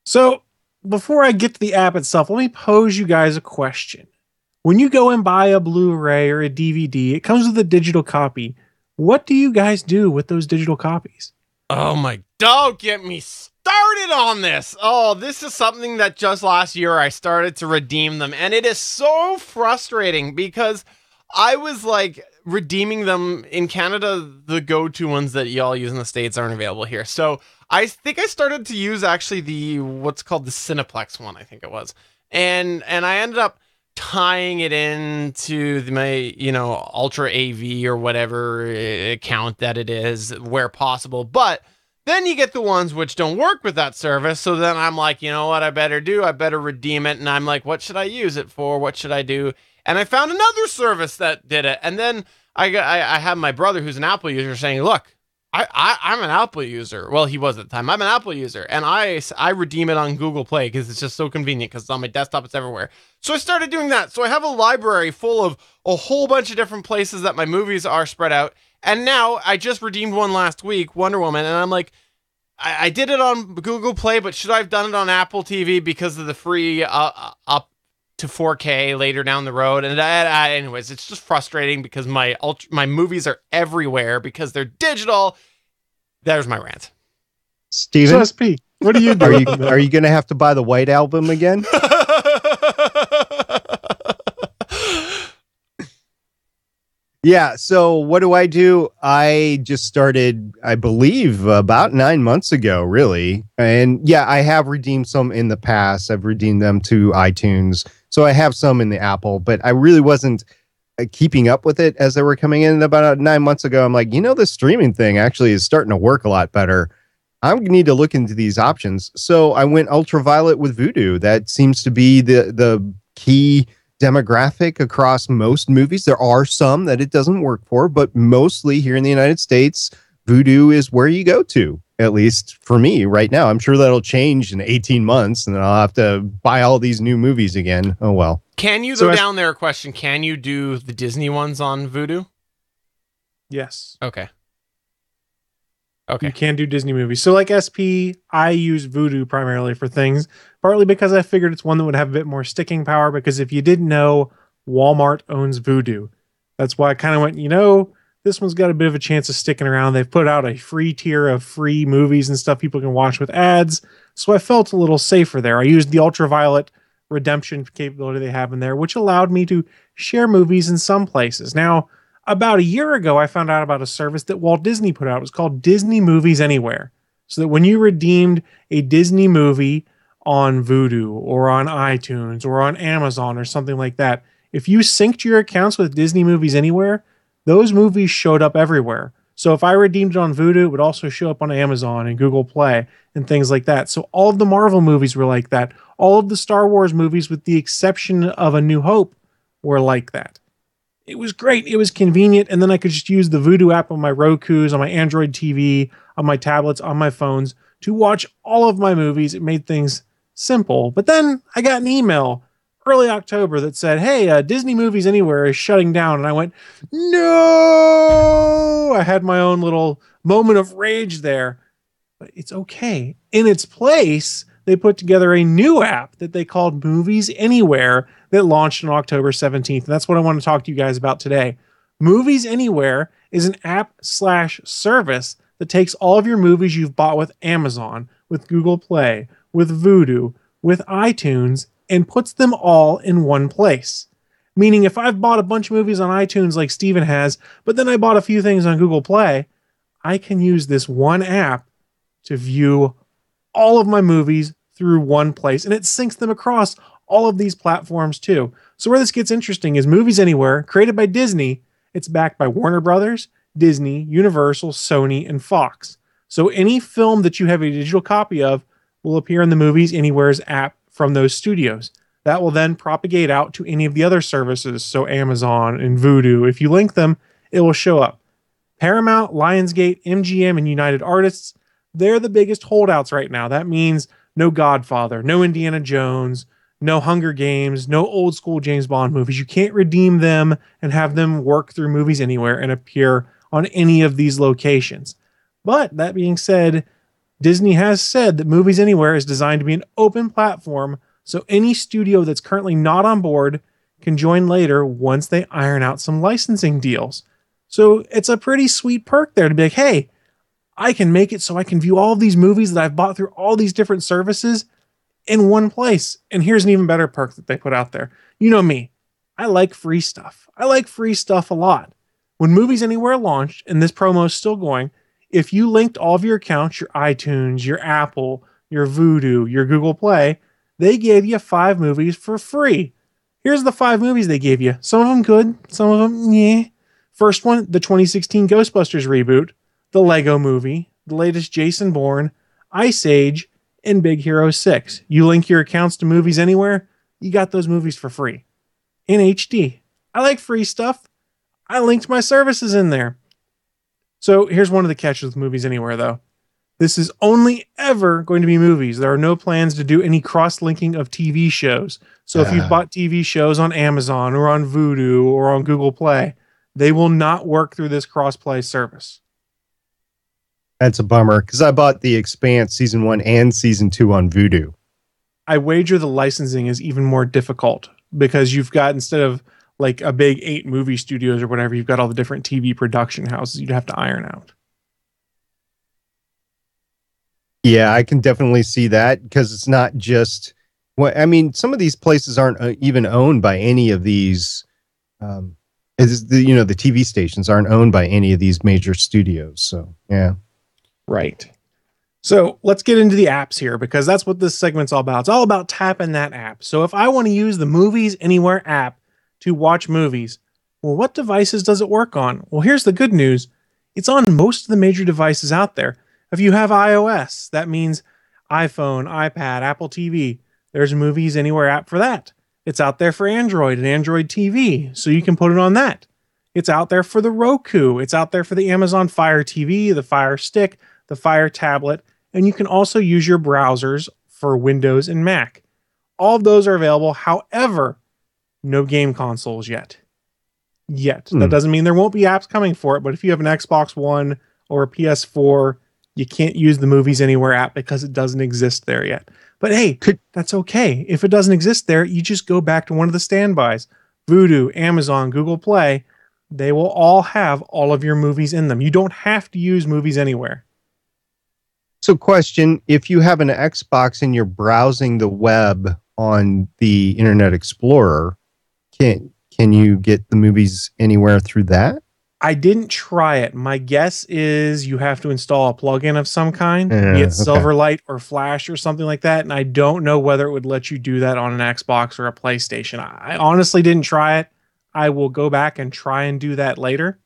So before I get to the app itself, let me pose you guys a question. When you go and buy a Blu-ray or a DVD, it comes with a digital copy. What do you guys do with those digital copies? Oh my, don't get me started on this. Oh, this is something that just last year I started to redeem them. And it is so frustrating because I was like redeeming them in Canada. The go-to ones that y'all use in the States aren't available here. So I think I started to use actually the, what's called the Cineplex one, I think it was. And I ended up tying it into my, Ultra AV or whatever account that it is where possible. But then you get the ones which don't work with that service. So then I'm like, you know what I better do? I better redeem it. And I'm like, what should I use it for? What should I do? And I found another service that did it. And then I have my brother who's an Apple user saying, look, I'm an Apple user. Well, he was at the time. I'm an Apple user. And I redeem it on Google Play because it's just so convenient because it's on my desktop. It's everywhere. So I started doing that. So I have a library full of a whole bunch of different places that my movies are spread out. And now I just redeemed one last week, Wonder Woman. And I'm like, I did it on Google Play, but should I have done it on Apple TV because of the free up to 4K later down the road? And anyways, it's just frustrating because my movies are everywhere because they're digital. There's my rant. Steven, So SP, what do you do? are you going to have to buy the White Album again? Yeah, so what do? I just started, I believe, about 9 months ago, really. And yeah, I have redeemed some in the past. I've redeemed them to iTunes. So I have some in the Apple, but I really wasn't keeping up with it as they were coming in. And about 9 months ago, I'm like, the streaming thing actually is starting to work a lot better. I need to look into these options. So I went ultraviolet with Vudu. That seems to be the key demographic across most movies. There are some that it doesn't work for, but mostly here in the United States, Vudu is where you go to, at least for me right now. I'm sure that'll change in 18 months and then I'll have to buy all these new movies again. Oh, well. Can you, though, down there, question, can you do the Disney ones on Vudu? Yes. Okay. You can do Disney movies. So like SP, I use Vudu primarily for things, partly because I figured it's one that would have a bit more sticking power, because if you didn't know, Walmart owns Vudu. That's why I kind of went, this one's got a bit of a chance of sticking around. They've put out a free tier of free movies and stuff people can watch with ads. So I felt a little safer there. I used the ultraviolet redemption capability they have in there, which allowed me to share movies in some places. Now, about a year ago, I found out about a service that Walt Disney put out. It was called Disney Movies Anywhere. So that when you redeemed a Disney movie on Vudu or on iTunes or on Amazon or something like that, if you synced your accounts with Disney Movies Anywhere, those movies showed up everywhere. So if I redeemed it on Vudu, it would also show up on Amazon and Google Play and things like that. So all of the Marvel movies were like that. All of the Star Wars movies, with the exception of A New Hope, were like that. It was great. It was convenient. And then I could just use the Vudu app on my Rokus, on my Android TV, on my tablets, on my phones to watch all of my movies. It made things simple. But then I got an email early October that said, hey, Disney Movies Anywhere is shutting down. And I went, no! I had my own little moment of rage there. But it's okay. In its place, they put together a new app that they called Movies Anywhere that launched on October 17th. And that's what I want to talk to you guys about today. Movies Anywhere is an app/service that takes all of your movies you've bought with Amazon, with Google Play, with Vudu, with iTunes, and puts them all in one place. Meaning if I've bought a bunch of movies on iTunes like Steven has, but then I bought a few things on Google Play, I can use this one app to view all of my movies through one place, and it syncs them across all of these platforms too. So where this gets interesting is Movies Anywhere, created by Disney. It's backed by Warner Brothers, Disney, Universal, Sony, and Fox. So any film that you have a digital copy of will appear in the Movies Anywhere's app from those studios. That will then propagate out to any of the other services, so Amazon and Vudu. If you link them, it will show up. Paramount, Lionsgate, MGM, and United Artists, they're the biggest holdouts right now. That means no Godfather, no Indiana Jones, no Hunger Games, no old school James Bond movies. You can't redeem them and have them work through Movies Anywhere and appear on any of these locations. But that being said, Disney has said that Movies Anywhere is designed to be an open platform, so any studio that's currently not on board can join later once they iron out some licensing deals. So it's a pretty sweet perk there to be like, hey, I can make it so I can view all of these movies that I've bought through all these different services in one place. And here's an even better perk that they put out there. You know me, I like free stuff. I like free stuff a lot. When Movies Anywhere launched, and this promo is still going, if you linked all of your accounts, your iTunes, your Apple, your Vudu, your Google Play, they gave you 5 movies for free. Here's the 5 movies they gave you. Some of them good, some of them, yeah. First one, the 2016 Ghostbusters reboot, the Lego Movie, the latest Jason Bourne, Ice Age, and Big Hero 6. You link your accounts to Movies Anywhere, you got those movies for free. In HD. I like free stuff. I linked my services in there. So here's one of the catches with Movies Anywhere, though. This is only ever going to be movies. There are no plans to do any cross-linking of TV shows. So if you've bought TV shows on Amazon or on Vudu or on Google Play, they will not work through this cross-play service. That's a bummer, because I bought The Expanse Season 1 and Season 2 on Vudu. I wager the licensing is even more difficult because you've got, instead of like a big 8 movie studios or whatever, you've got all the different TV production houses you'd have to iron out. Yeah, I can definitely see that, because it's not just... Well, I mean, some of these places aren't even owned by any of these... the TV stations aren't owned by any of these major studios. So, yeah. Right. So let's get into the apps here, because that's what this segment's all about. It's all about tapping that app. So if I want to use the Movies Anywhere app to watch movies, well, what devices does it work on? Well, here's the good news. It's on most of the major devices out there. If you have iOS, that means iPhone, iPad, Apple TV. There's a Movies Anywhere app for that. It's out there for Android and Android TV, so you can put it on that. It's out there for the Roku. It's out there for the Amazon Fire TV, the Fire Stick, the Fire Tablet, and you can also use your browsers for Windows and Mac. All of those are available. However, no game consoles yet. That doesn't mean there won't be apps coming for it, but if you have an Xbox One or a PS4, you can't use the Movies Anywhere app because it doesn't exist there yet. But hey, that's okay. If it doesn't exist there, you just go back to one of the standbys. Vudu, Amazon, Google Play, they will all have all of your movies in them. You don't have to use Movies Anywhere. So question, if you have an Xbox and you're browsing the web on the Internet Explorer, can you get the Movies Anywhere through that? I didn't try it. My guess is you have to install a plugin of some kind, be it Silverlight or Flash or something like that. And I don't know whether it would let you do that on an Xbox or a PlayStation. I honestly didn't try it. I will go back and try and do that later.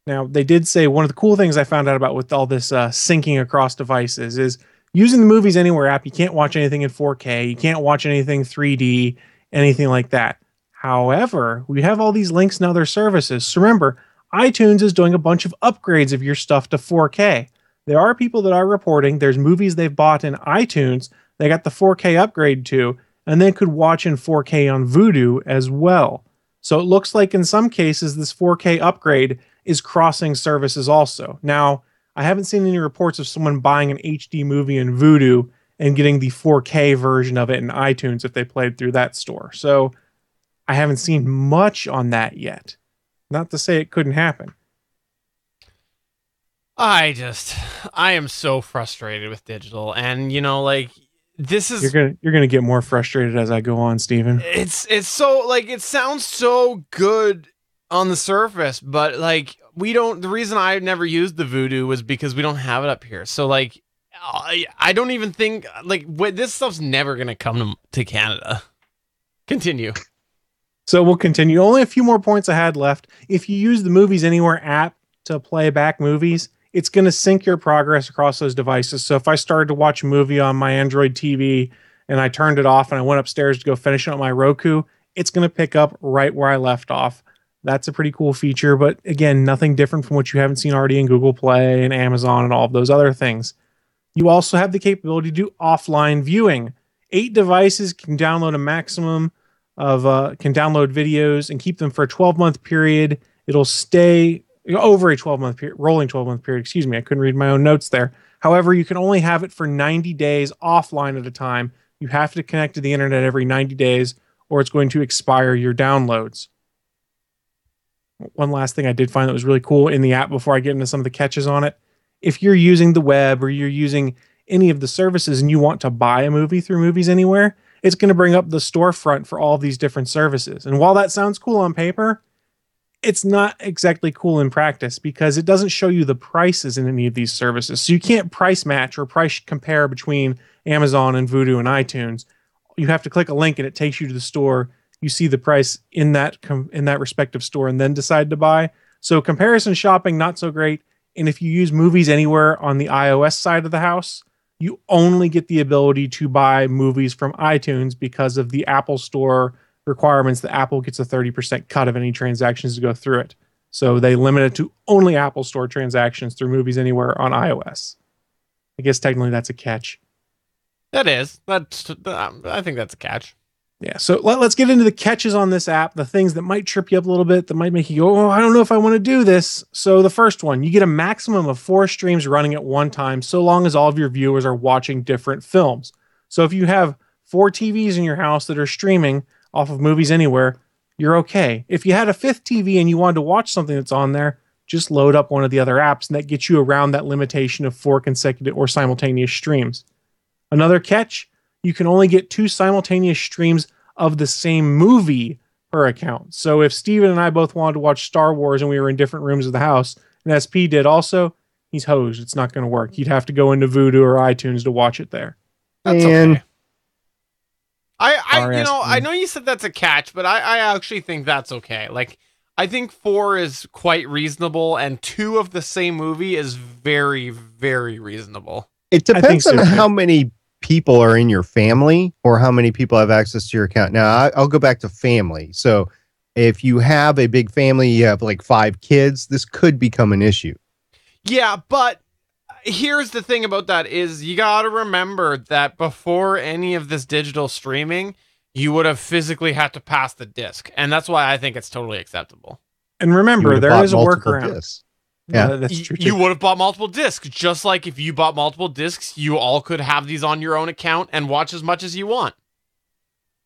Now, they did say one of the cool things I found out about with all this syncing across devices is using the Movies Anywhere app, you can't watch anything in 4K. You can't watch anything 3D, anything like that. However, we have all these links in other services. So remember, iTunes is doing a bunch of upgrades of your stuff to 4K. There are people that are reporting there's movies they've bought in iTunes they got the 4K upgrade to, and they could watch in 4K on Vudu as well. So it looks like in some cases this 4K upgrade is crossing services also. Now, I haven't seen any reports of someone buying an HD movie in Vudu and getting the 4K version of it in iTunes if they played through that store. So I haven't seen much on that yet. Not to say it couldn't happen. I am so frustrated with digital, and like this is You're gonna get more frustrated as I go on, Steven. it's so like it sounds so good on the surface, but like the reason I never used the Voodoo was because we don't have it up here. So like I don't even think like this stuff's never gonna come to Canada. Continue. So we'll continue. Only a few more points I had left. If you use the Movies Anywhere app to play back movies, it's going to sync your progress across those devices. So if I started to watch a movie on my Android TV and I turned it off and I went upstairs to go finish it on my Roku, it's going to pick up right where I left off. That's a pretty cool feature, but again, nothing different from what you haven't seen already in Google Play and Amazon and all of those other things. You also have the capability to do offline viewing. 8 devices can download a maximum of can download videos and keep them for a 12-month period. It'll stay over a 12-month period, rolling 12-month period. Excuse me, I couldn't read my own notes there. However, you can only have it for 90 days offline at a time. You have to connect to the internet every 90 days, or it's going to expire your downloads. One last thing I did find that was really cool in the app before I get into some of the catches on it. If you're using the web or you're using any of the services and you want to buy a movie through Movies Anywhere, it's going to bring up the storefront for all of these different services. And while that sounds cool on paper, it's not exactly cool in practice because it doesn't show you the prices in any of these services. So you can't price match or price compare between Amazon and Vudu and iTunes. You have to click a link and it takes you to the store. You see the price in that respective store and then decide to buy. So comparison shopping, not so great. And if you use Movies Anywhere on the iOS side of the house, you only get the ability to buy movies from iTunes because of the Apple Store requirements that Apple gets a 30% cut of any transactions to go through it. So they limit it to only Apple Store transactions through Movies Anywhere on iOS. I guess technically that's a catch. That is. I think that's a catch. Yeah, so let's get into the catches on this app, the things that might trip you up a little bit, that might make you go, oh, I don't know if I want to do this. So the first one, you get a maximum of 4 streams running at one time, so long as all of your viewers are watching different films. So if you have 4 TVs in your house that are streaming off of Movies Anywhere, you're okay. If you had a 5th TV and you wanted to watch something that's on there, just load up one of the other apps, and that gets you around that limitation of 4 consecutive or simultaneous streams. Another catch, you can only get 2 simultaneous streams of the same movie per account. So if Steven and I both wanted to watch Star Wars and we were in different rooms of the house, and SP did also, he's hosed. It's not going to work. You'd have to go into Vudu or iTunes to watch it there. That's okay. I know you said that's a catch, but I actually think that's okay. Like, I think 4 is quite reasonable, and 2 of the same movie is very, very reasonable. It depends on how many people are in your family or how many people have access to your account. Now, I'll go back to family. So if you have a big family, you have like 5 kids, this could become an issue. Yeah, but here's the thing about that is you got to remember that before any of this digital streaming, you would have physically had to pass the disc. And that's why I think it's totally acceptable. And remember, there is a workaround. Yeah, that's true. You would have bought multiple discs, just like if you bought multiple discs, you all could have these on your own account and watch as much as you want.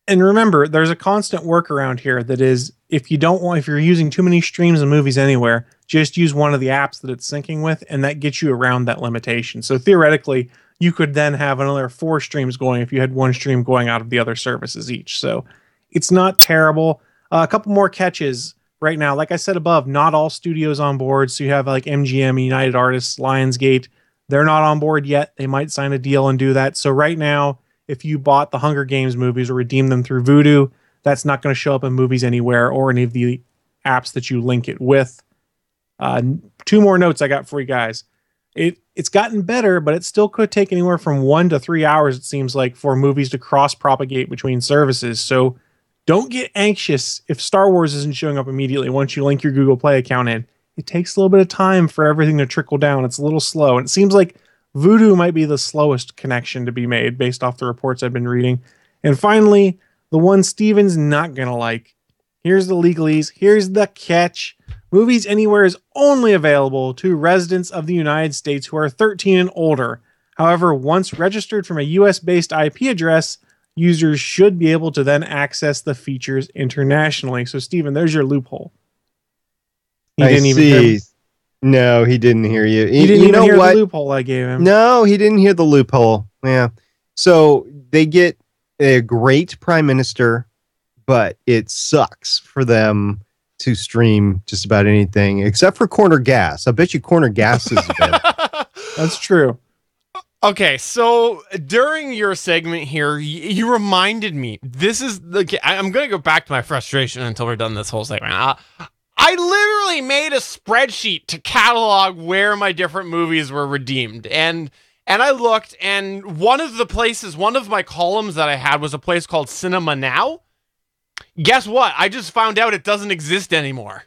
And remember, there's a constant workaround here that is, if you're using too many streams of Movies Anywhere, just use one of the apps that it's syncing with, and that gets you around that limitation. So theoretically, you could then have another 4 streams going if you had 1 stream going out of the other services each. So it's not terrible. A couple more catches. Right now, like I said above, not all studios on board. So you have like MGM, United Artists, Lionsgate. They're not on board yet. They might sign a deal and do that. So right now, if you bought the Hunger Games movies or redeemed them through Vudu, that's not going to show up in Movies Anywhere or any of the apps that you link it with. 2 more notes I got for you guys. It's gotten better, but it still could take anywhere from 1 to 3 hours, it seems like, for movies to cross-propagate between services. So don't get anxious if Star Wars isn't showing up immediately once you link your Google Play account in. It takes a little bit of time for everything to trickle down. It's a little slow. And it seems like Vudu might be the slowest connection to be made based off the reports I've been reading. And finally, the one Steven's not going to like. Here's the legalese. Here's the catch. Movies Anywhere is only available to residents of the United States who are 13 and older. However, once registered from a US-based IP address, users should be able to then access the features internationally. So, Steven, there's your loophole. I see. No, he didn't hear you. He didn't you even know hear what? the loophole I gave him. No, he didn't hear the loophole. Yeah. So they get a great prime minister, but it sucks for them to stream just about anything except for Corner Gas. I bet you Corner Gas is better. That's true. Okay, so during your segment here, you reminded me. This is I'm going to go back to my frustration until we're done this whole segment. I literally made a spreadsheet to catalog where my different movies were redeemed, and I looked, and one of my columns that I had was a place called Cinema Now. Guess what? I just found out it doesn't exist anymore.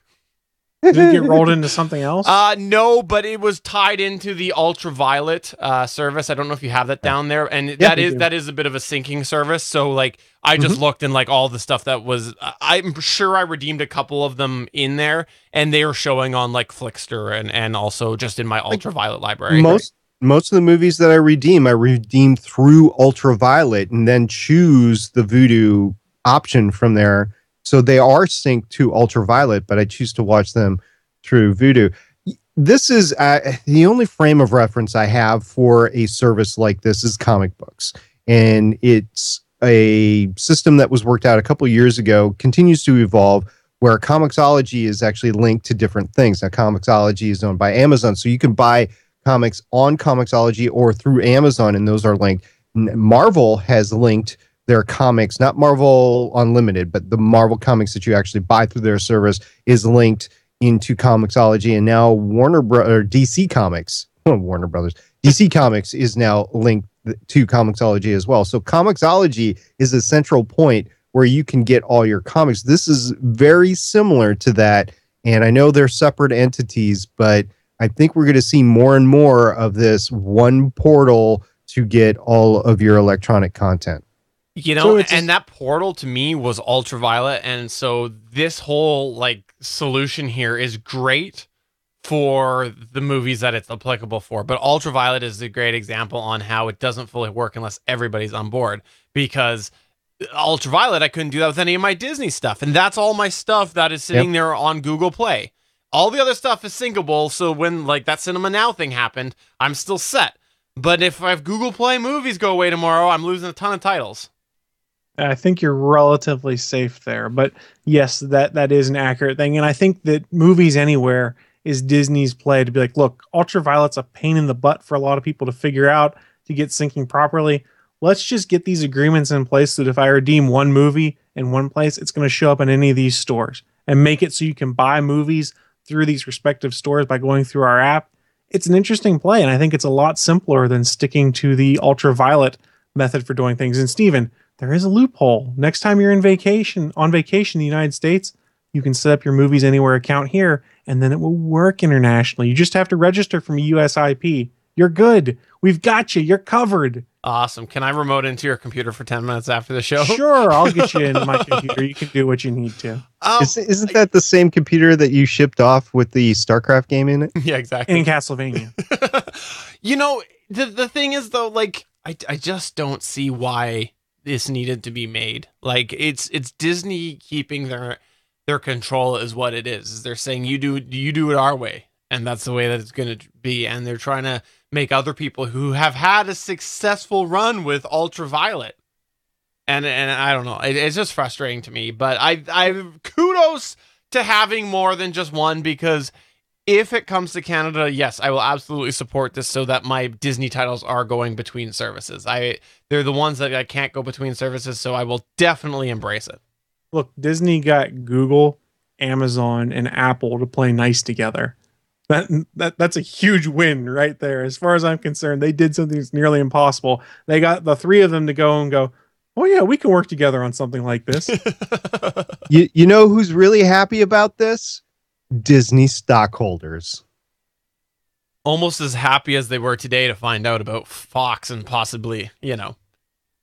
Did it get rolled into something else? No, but it was tied into the Ultraviolet service. I don't know if you have that down there, and that is a bit of a syncing service. So like, I just looked and like all the stuff that was. I'm sure I redeemed a couple of them in there, and they are showing on like Flickster and also just in my Ultraviolet library. Most of the movies that I redeem through Ultraviolet, and then choose the Vudu option from there. So they are synced to Ultraviolet, but I choose to watch them through Vudu. This is the only frame of reference I have for a service like this is comic books. And it's a system that was worked out a couple years ago, continues to evolve, where Comixology is actually linked to different things. Now, Comixology is owned by Amazon, so you can buy comics on Comixology or through Amazon, and those are linked. Marvel has linked their comics, not Marvel Unlimited, but the Marvel comics that you actually buy through their service is linked into Comixology, and now DC Comics, Warner Brothers, DC Comics is now linked to Comixology as well. So Comixology is a central point where you can get all your comics. This is very similar to that, and I know they're separate entities, but I think we're going to see more and more of this one portal to get all of your electronic content. You know, and that portal to me was Ultraviolet, and so this whole like solution here is great for the movies that it's applicable for. But Ultraviolet is a great example on how it doesn't fully work unless everybody's on board. Because Ultraviolet, I couldn't do that with any of my Disney stuff, and that's all my stuff that is sitting there on Google Play. All the other stuff is syncable, so when like that Cinema Now thing happened, I'm still set. But if I have Google Play movies go away tomorrow, I'm losing a ton of titles. I think you're relatively safe there, but yes, that is an accurate thing. And I think that Movies Anywhere is Disney's play to be like, look, Ultraviolet's a pain in the butt for a lot of people to figure out to get syncing properly. Let's just get these agreements in place so that if I redeem one movie in one place, it's going to show up in any of these stores, and make it so you can buy movies through these respective stores by going through our app. It's an interesting play, and I think it's a lot simpler than sticking to the Ultraviolet method for doing things. And Steven, there is a loophole. Next time you're on vacation in the United States, you can set up your Movies Anywhere account here, and then it will work internationally. You just have to register from a US IP. You're good. We've got you. You're covered. Awesome. Can I remote into your computer for 10 minutes after the show? Sure, I'll get you into my computer. You can do what you need to. Isn't that the same computer that you shipped off with the StarCraft game in it? Yeah, exactly. In Castlevania. You know, the thing is, though, like, I just don't see why this needed to be made. Like, it's Disney keeping their control is what it is. They're saying you do it our way, and that's the way that it's going to be. And they're trying to make other people who have had a successful run with Ultraviolet. And I don't know. It's just frustrating to me. But I kudos to having more than just one, because if it comes to Canada, yes, I will absolutely support this so that my Disney titles are going between services. They're the ones that I can't go between services, so I will definitely embrace it. Look, Disney got Google, Amazon, and Apple to play nice together. That's a huge win right there. As far as I'm concerned, they did something that's nearly impossible. They got the three of them to go, oh yeah, we can work together on something like this. You know who's really happy about this? Disney stockholders. Almost as happy as they were today to find out about Fox and possibly,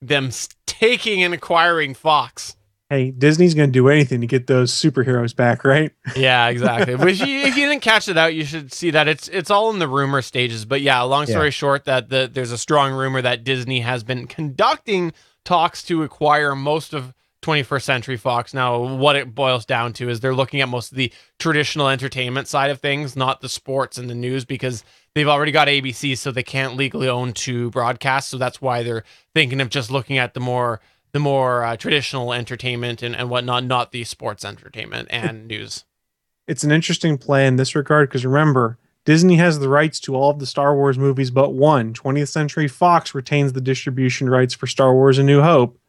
them taking and acquiring Fox. Hey, Disney's going to do anything to get those superheroes back, right? Yeah, exactly. But if you didn't catch it out, you should see that it's all in the rumor stages. But yeah, long story short, that there's a strong rumor that Disney has been conducting talks to acquire most of 21st Century Fox. Now, what it boils down to is they're looking at most of the traditional entertainment side of things, not the sports and the news, because they've already got ABC, so they can't legally own two broadcasts. So that's why they're thinking of just looking at the more traditional entertainment and whatnot, not the sports entertainment and news. It's an interesting play in this regard because remember, Disney has the rights to all of the Star Wars movies but one. 20th Century Fox retains the distribution rights for Star Wars A New Hope.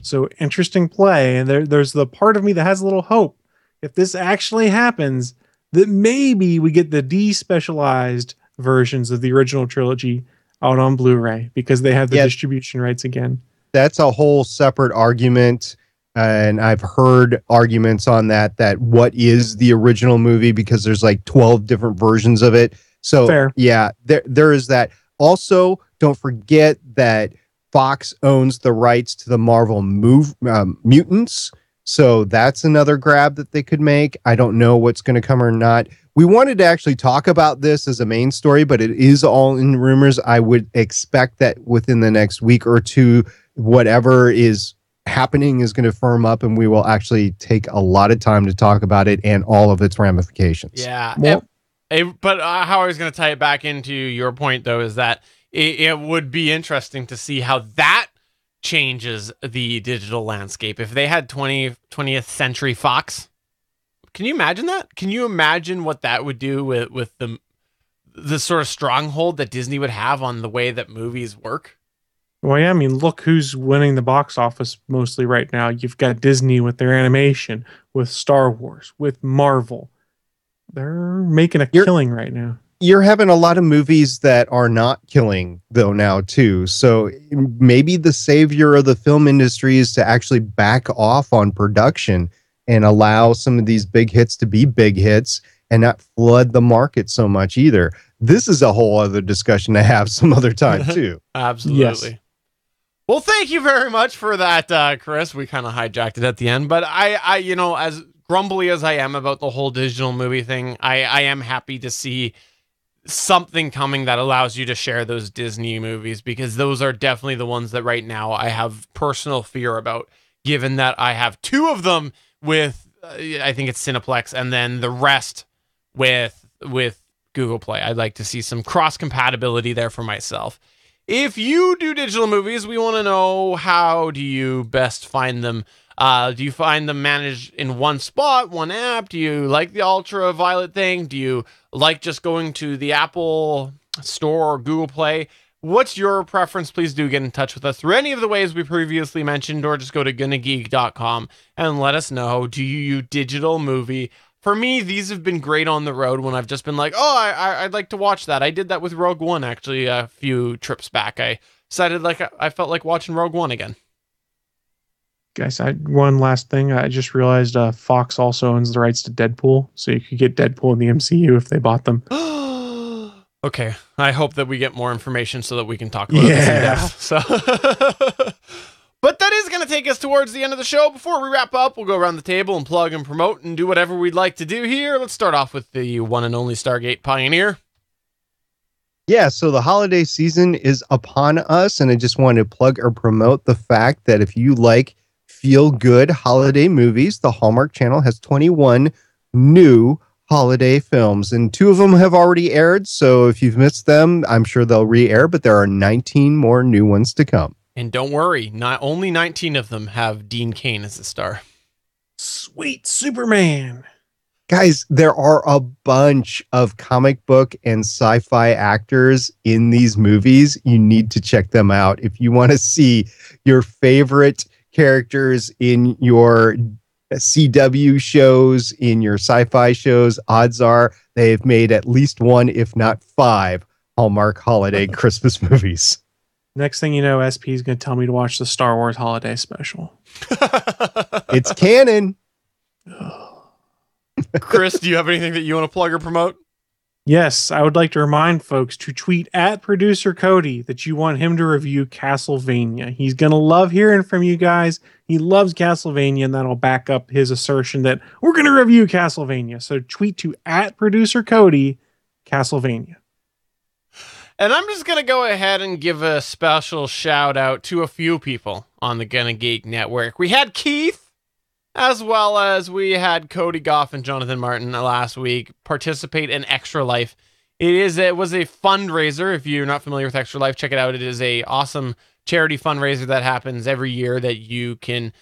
So interesting play. And there's the part of me that has a little hope. If this actually happens, that maybe we get the despecialized versions of the original trilogy out on Blu-ray because they have the distribution rights again. That's a whole separate argument. And I've heard arguments on that what is the original movie, because there's like 12 different versions of it. So Fair. Yeah, there is that. Also, don't forget that Fox owns the rights to the Marvel Mutants. So that's another grab that they could make. I don't know what's going to come or not. We wanted to actually talk about this as a main story, but it is all in rumors. I would expect that within the next week or two, whatever is happening is going to firm up, and we will actually take a lot of time to talk about it and all of its ramifications. Yeah. Well, But how I was going to tie it back into your point, though, is that it would be interesting to see how that changes the digital landscape. If they had 20th Century Fox, can you imagine that? Can you imagine what that would do with the sort of stronghold that Disney would have on the way that movies work? Well, yeah, I mean, look who's winning the box office mostly right now. You've got Disney with their animation, with Star Wars, with Marvel. They're making a killing right now. You're having a lot of movies that are not killing, though, now, too. So maybe the savior of the film industry is to actually back off on production and allow some of these big hits to be big hits and not flood the market so much either. This is a whole other discussion to have some other time, too. Absolutely. Yes. Well, thank you very much for that, Chris. We kind of hijacked it at the end, but I, as grumbly as I am about the whole digital movie thing, I am happy to see something coming that allows you to share those Disney movies, because those are definitely the ones that right now I have personal fear about, given that I have two of them with, I think it's Cineplex, and then the rest with Google Play. I'd like to see some cross compatibility there for myself. If you do digital movies, we want to know, how do you best find them? Do you find them managed in one spot, one app? Do you like the ultraviolet thing? Do you like just going to the Apple Store or Google Play? What's your preference? Please do get in touch with us through any of the ways we previously mentioned, or just go to gonnageek.com and let us know, do you digital movie? For me, these have been great on the road when I've just been like, I'd like to watch that. I did that with Rogue One, actually, a few trips back. I decided I felt like watching Rogue One again. Guys, one last thing. I just realized Fox also owns the rights to Deadpool, so you could get Deadpool in the MCU if they bought them. Okay, I hope that we get more information so that we can talk about this in depth. So, but that is going to take us towards the end of the show. Before we wrap up, we'll go around the table and plug and promote and do whatever we'd like to do here. Let's start off with the one and only Stargate Pioneer. Yeah, so the holiday season is upon us, and I just want to plug or promote the fact that if you like feel-good holiday movies, the Hallmark Channel has 21 new holiday films, and 2 of them have already aired, so if you've missed them, I'm sure they'll re-air, but there are 19 more new ones to come. And don't worry, not only 19 of them have Dean Cain as the star. Sweet Superman. Guys, there are a bunch of comic book and sci-fi actors in these movies. You need to check them out. If you want to see your favorite characters in your CW shows, in your sci-fi shows, odds are they've made at least 1, if not 5, Hallmark holiday Christmas movies. Next thing you know, SP is going to tell me to watch the Star Wars holiday special. It's canon. Chris, do you have anything that you want to plug or promote? Yes, I would like to remind folks to tweet at producer Cody that you want him to review Castlevania. He's going to love hearing from you guys. He loves Castlevania, and that'll back up his assertion that we're going to review Castlevania. So tweet to at producer Cody, Castlevania. And I'm just going to go ahead and give a special shout out to a few people on the Gonna Geek Network. We had Keith, as well as we had Cody Goff and Jonathan Martin last week participate in Extra Life. It was a fundraiser. If you're not familiar with Extra Life, check it out. It is a awesome charity fundraiser that happens every year that you can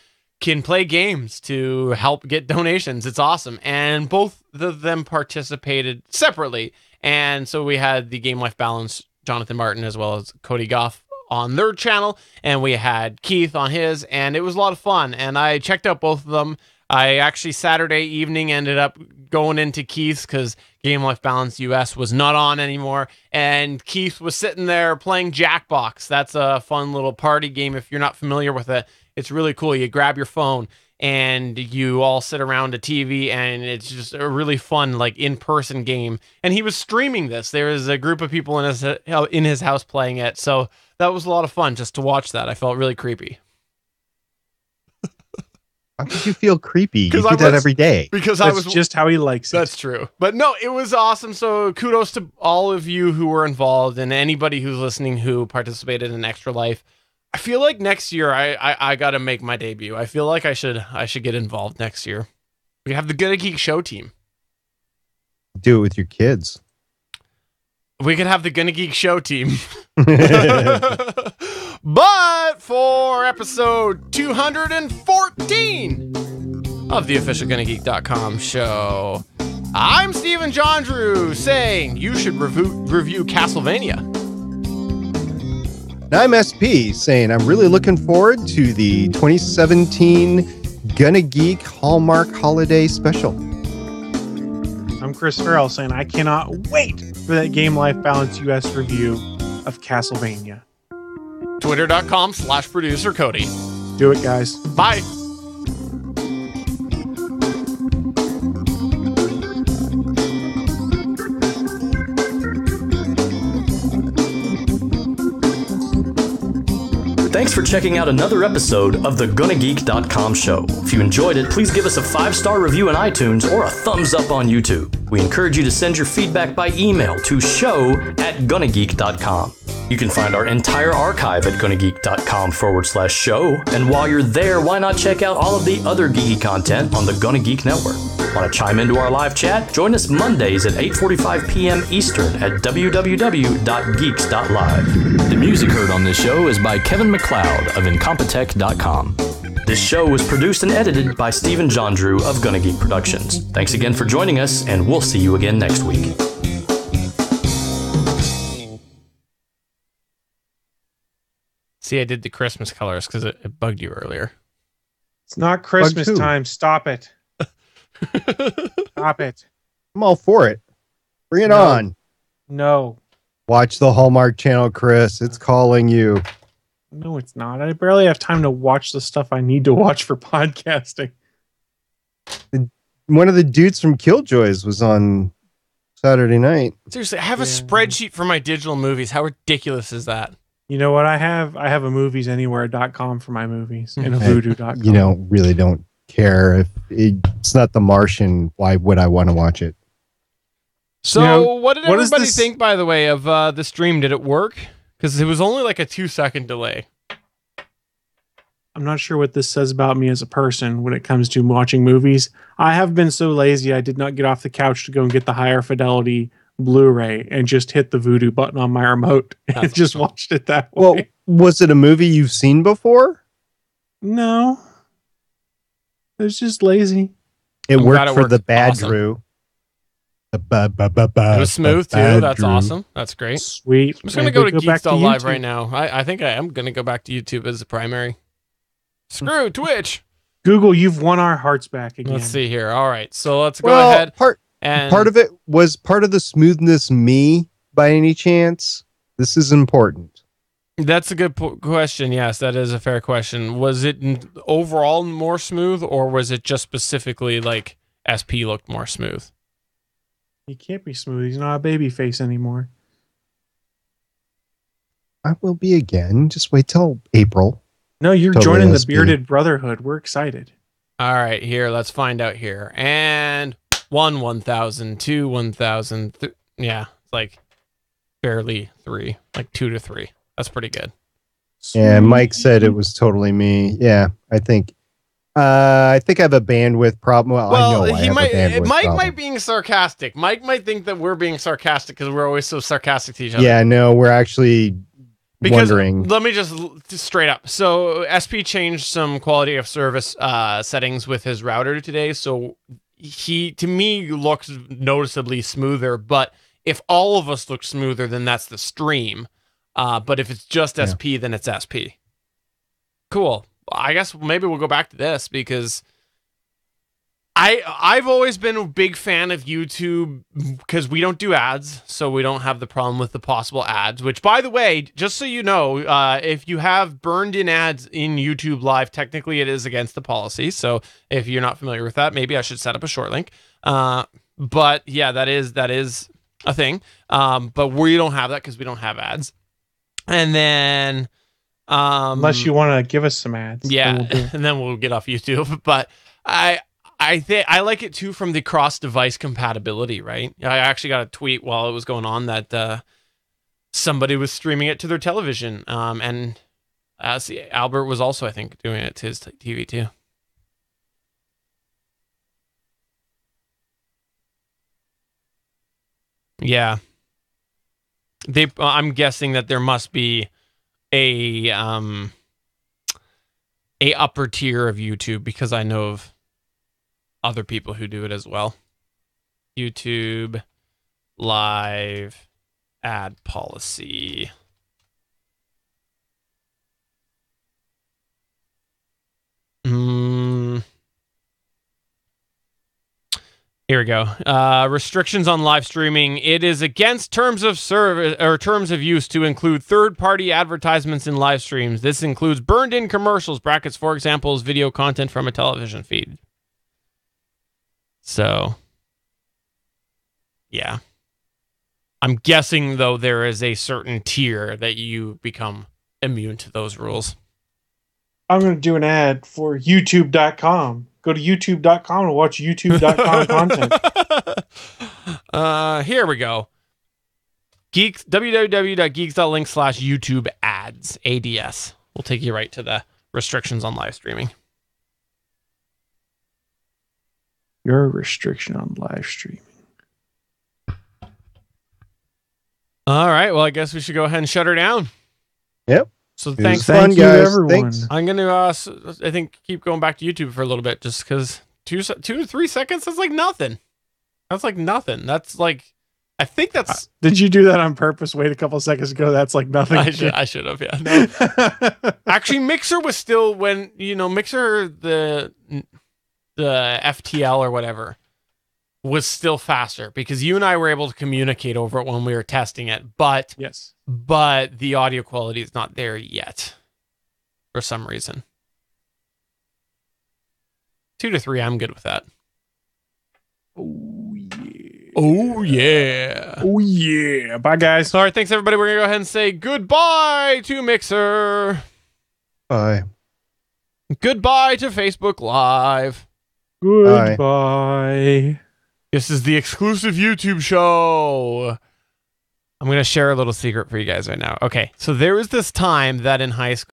play games to help get donations. It's awesome. And both of them participated separately. And so we had the Game Life Balance, Jonathan Martin, as well as Cody Goff on their channel. And we had Keith on his, and it was a lot of fun. And I checked out both of them. I actually Saturday evening ended up going into Keith's because Game Life Balance US was not on anymore. And Keith was sitting there playing Jackbox. That's a fun little party game if you're not familiar with it. It's really cool. You grab your phone and you all sit around a TV, and it's just a really fun, like, in-person game. And he was streaming this. There was a group of people in his house playing it, so that was a lot of fun just to watch that. I felt really creepy. How could you feel creepy? You do that every day. Because that's just how he likes it. That's true. But no, it was awesome. So kudos to all of you who were involved and anybody who's listening who participated in Extra Life. I feel like next year I got to make my debut. I feel like I should get involved next year. We have the Gonna Geek show team. Do it with your kids. We could have the Gonna Geek show team. But for episode 214 of the official GonnaGeek.com show, I'm StephenJondrew saying you should review Castlevania. And I'm SP saying I'm really looking forward to the 2017 Gonna Geek Hallmark Holiday Special. I'm Chris Ferrell saying I cannot wait for that Game Life Balance US review of Castlevania. Twitter.com/producer Cody. Do it, guys. Bye. Thanks for checking out another episode of the GonnaGeek.com show. If you enjoyed it, please give us a 5-star review in iTunes or a thumbs up on YouTube. We encourage you to send your feedback by email to show@GonnaGeek.com. You can find our entire archive at GonnaGeek.com/show. And while you're there, why not check out all of the other geeky content on the Gonna Geek Network? Want to chime into our live chat? Join us Mondays at 8:45 p.m. Eastern at www.geeks.live. The music heard on this show is by Kevin MacLeod of Incompetech.com. This show was produced and edited by StephenJondrew of Gonna Geek Productions. Thanks again for joining us, and we'll see you again next week. See, I did the Christmas colors because it bugged you earlier. It's not Christmas time. Stop it. Stop it. I'm all for it. Bring it on. No. Watch the Hallmark Channel, Chris. It's calling you. No, it's not. I barely have time to watch the stuff I need to watch for podcasting. One of the dudes from Killjoys was on Saturday night. Seriously, I have a spreadsheet for my digital movies. How ridiculous is that? You know what I have? I have a moviesanywhere.com for my movies and a voodoo.com. You know, really don't care. If it's not The Martian, why would I want to watch it? So what did everybody think, by the way, of the stream? Did it work? Because it was only like a 2-second delay. I'm not sure what this says about me as a person when it comes to watching movies. I have been so lazy I did not get off the couch to go and get the higher fidelity Blu-ray and just hit the voodoo button on my remote and just watched it that way. Well, was it a movie you've seen before? No. It was just lazy. It worked for the bad Drew. It was smooth too. That's awesome. That's great. Sweet. I'm just going to go to Geeks.live right now. I think I am going to go back to YouTube as the primary. Screw Twitch. Google, you've won our hearts back again. Let's see here. All right. So let's go ahead. Part of it was part of the smoothness me by any chance? This is important. That's a good question. Yes, that is a fair question. Was it overall more smooth, or was it just specifically like SP looked more smooth? He can't be smooth. He's not a baby face anymore. I will be again. Just wait till April. No, you're joining the Bearded Brotherhood. We're excited. All right, here. Let's find out here. And 1,000, 2, 1,000. Yeah, it's like barely 3, like 2 to 3. That's pretty good. Yeah, Mike said it was totally me. Yeah, I think I have a bandwidth problem. Well, I know I have a bandwidth Mike problem. might be sarcastic. Mike might think that we're being sarcastic because we're always so sarcastic to each other. Yeah, no, we're actually wondering. Let me just straight up. So SP changed some quality of service settings with his router today. So he, to me, looks noticeably smoother. But if all of us look smoother, then that's the stream. But if it's just SP, then it's SP. Cool. I guess maybe we'll go back to this because I've always been a big fan of YouTube because we don't do ads, so we don't have the problem with the possible ads, which, by the way, just so you know, if you have burned in ads in YouTube Live, technically it is against the policy. So if you're not familiar with that, maybe I should set up a short link. But yeah, that is a thing. But we don't have that because we don't have ads. And then unless you want to give us some ads, yeah, and then we'll get off YouTube. But I think I like it too from the cross-device compatibility, right? I actually got a tweet while it was going on that somebody was streaming it to their television, and Albert was also, I think, doing it to his TV too. Yeah. I'm guessing that there must be a upper tier of YouTube because I know of other people who do it as well. YouTube Live ad policy. Here we go. Restrictions on live streaming. It is against terms of service or terms of use to include third-party advertisements in live streams. This includes burned-in commercials, brackets, for example, video content from a television feed. So, yeah. I'm guessing, though, there is a certain tier that you become immune to those rules. I'm going to do an ad for YouTube.com. Go to YouTube.com and watch YouTube.com content. Here we go. Geeks, www.geeks.link/YouTube ads, ADS. We'll take you right to the restrictions on live streaming. Your restriction on live streaming. All right. Well, I guess we should go ahead and shut her down. Yep. So thanks, fun, guys. Everyone. Thanks. I'm going to, I think, keep going back to YouTube for a little bit just because 2 to 3 seconds, that's like nothing. That's like nothing. That's like, I think that's... did you do that on purpose? Wait a couple seconds ago. That's like nothing. I should have, yeah. No. Actually, Mixer was still when, Mixer, the FTL or whatever, was still faster because you and I were able to communicate over it when we were testing it. But yes. But the audio quality is not there yet for some reason. 2 to 3, I'm good with that. Oh, yeah. Oh, yeah. Oh, yeah. Bye, guys. All right, thanks, everybody. We're going to go ahead and say goodbye to Mixer. Bye. Goodbye to Facebook Live. Goodbye. This is the exclusive YouTube show. I'm going to share a little secret for you guys right now. Okay, so there was this time that in high school,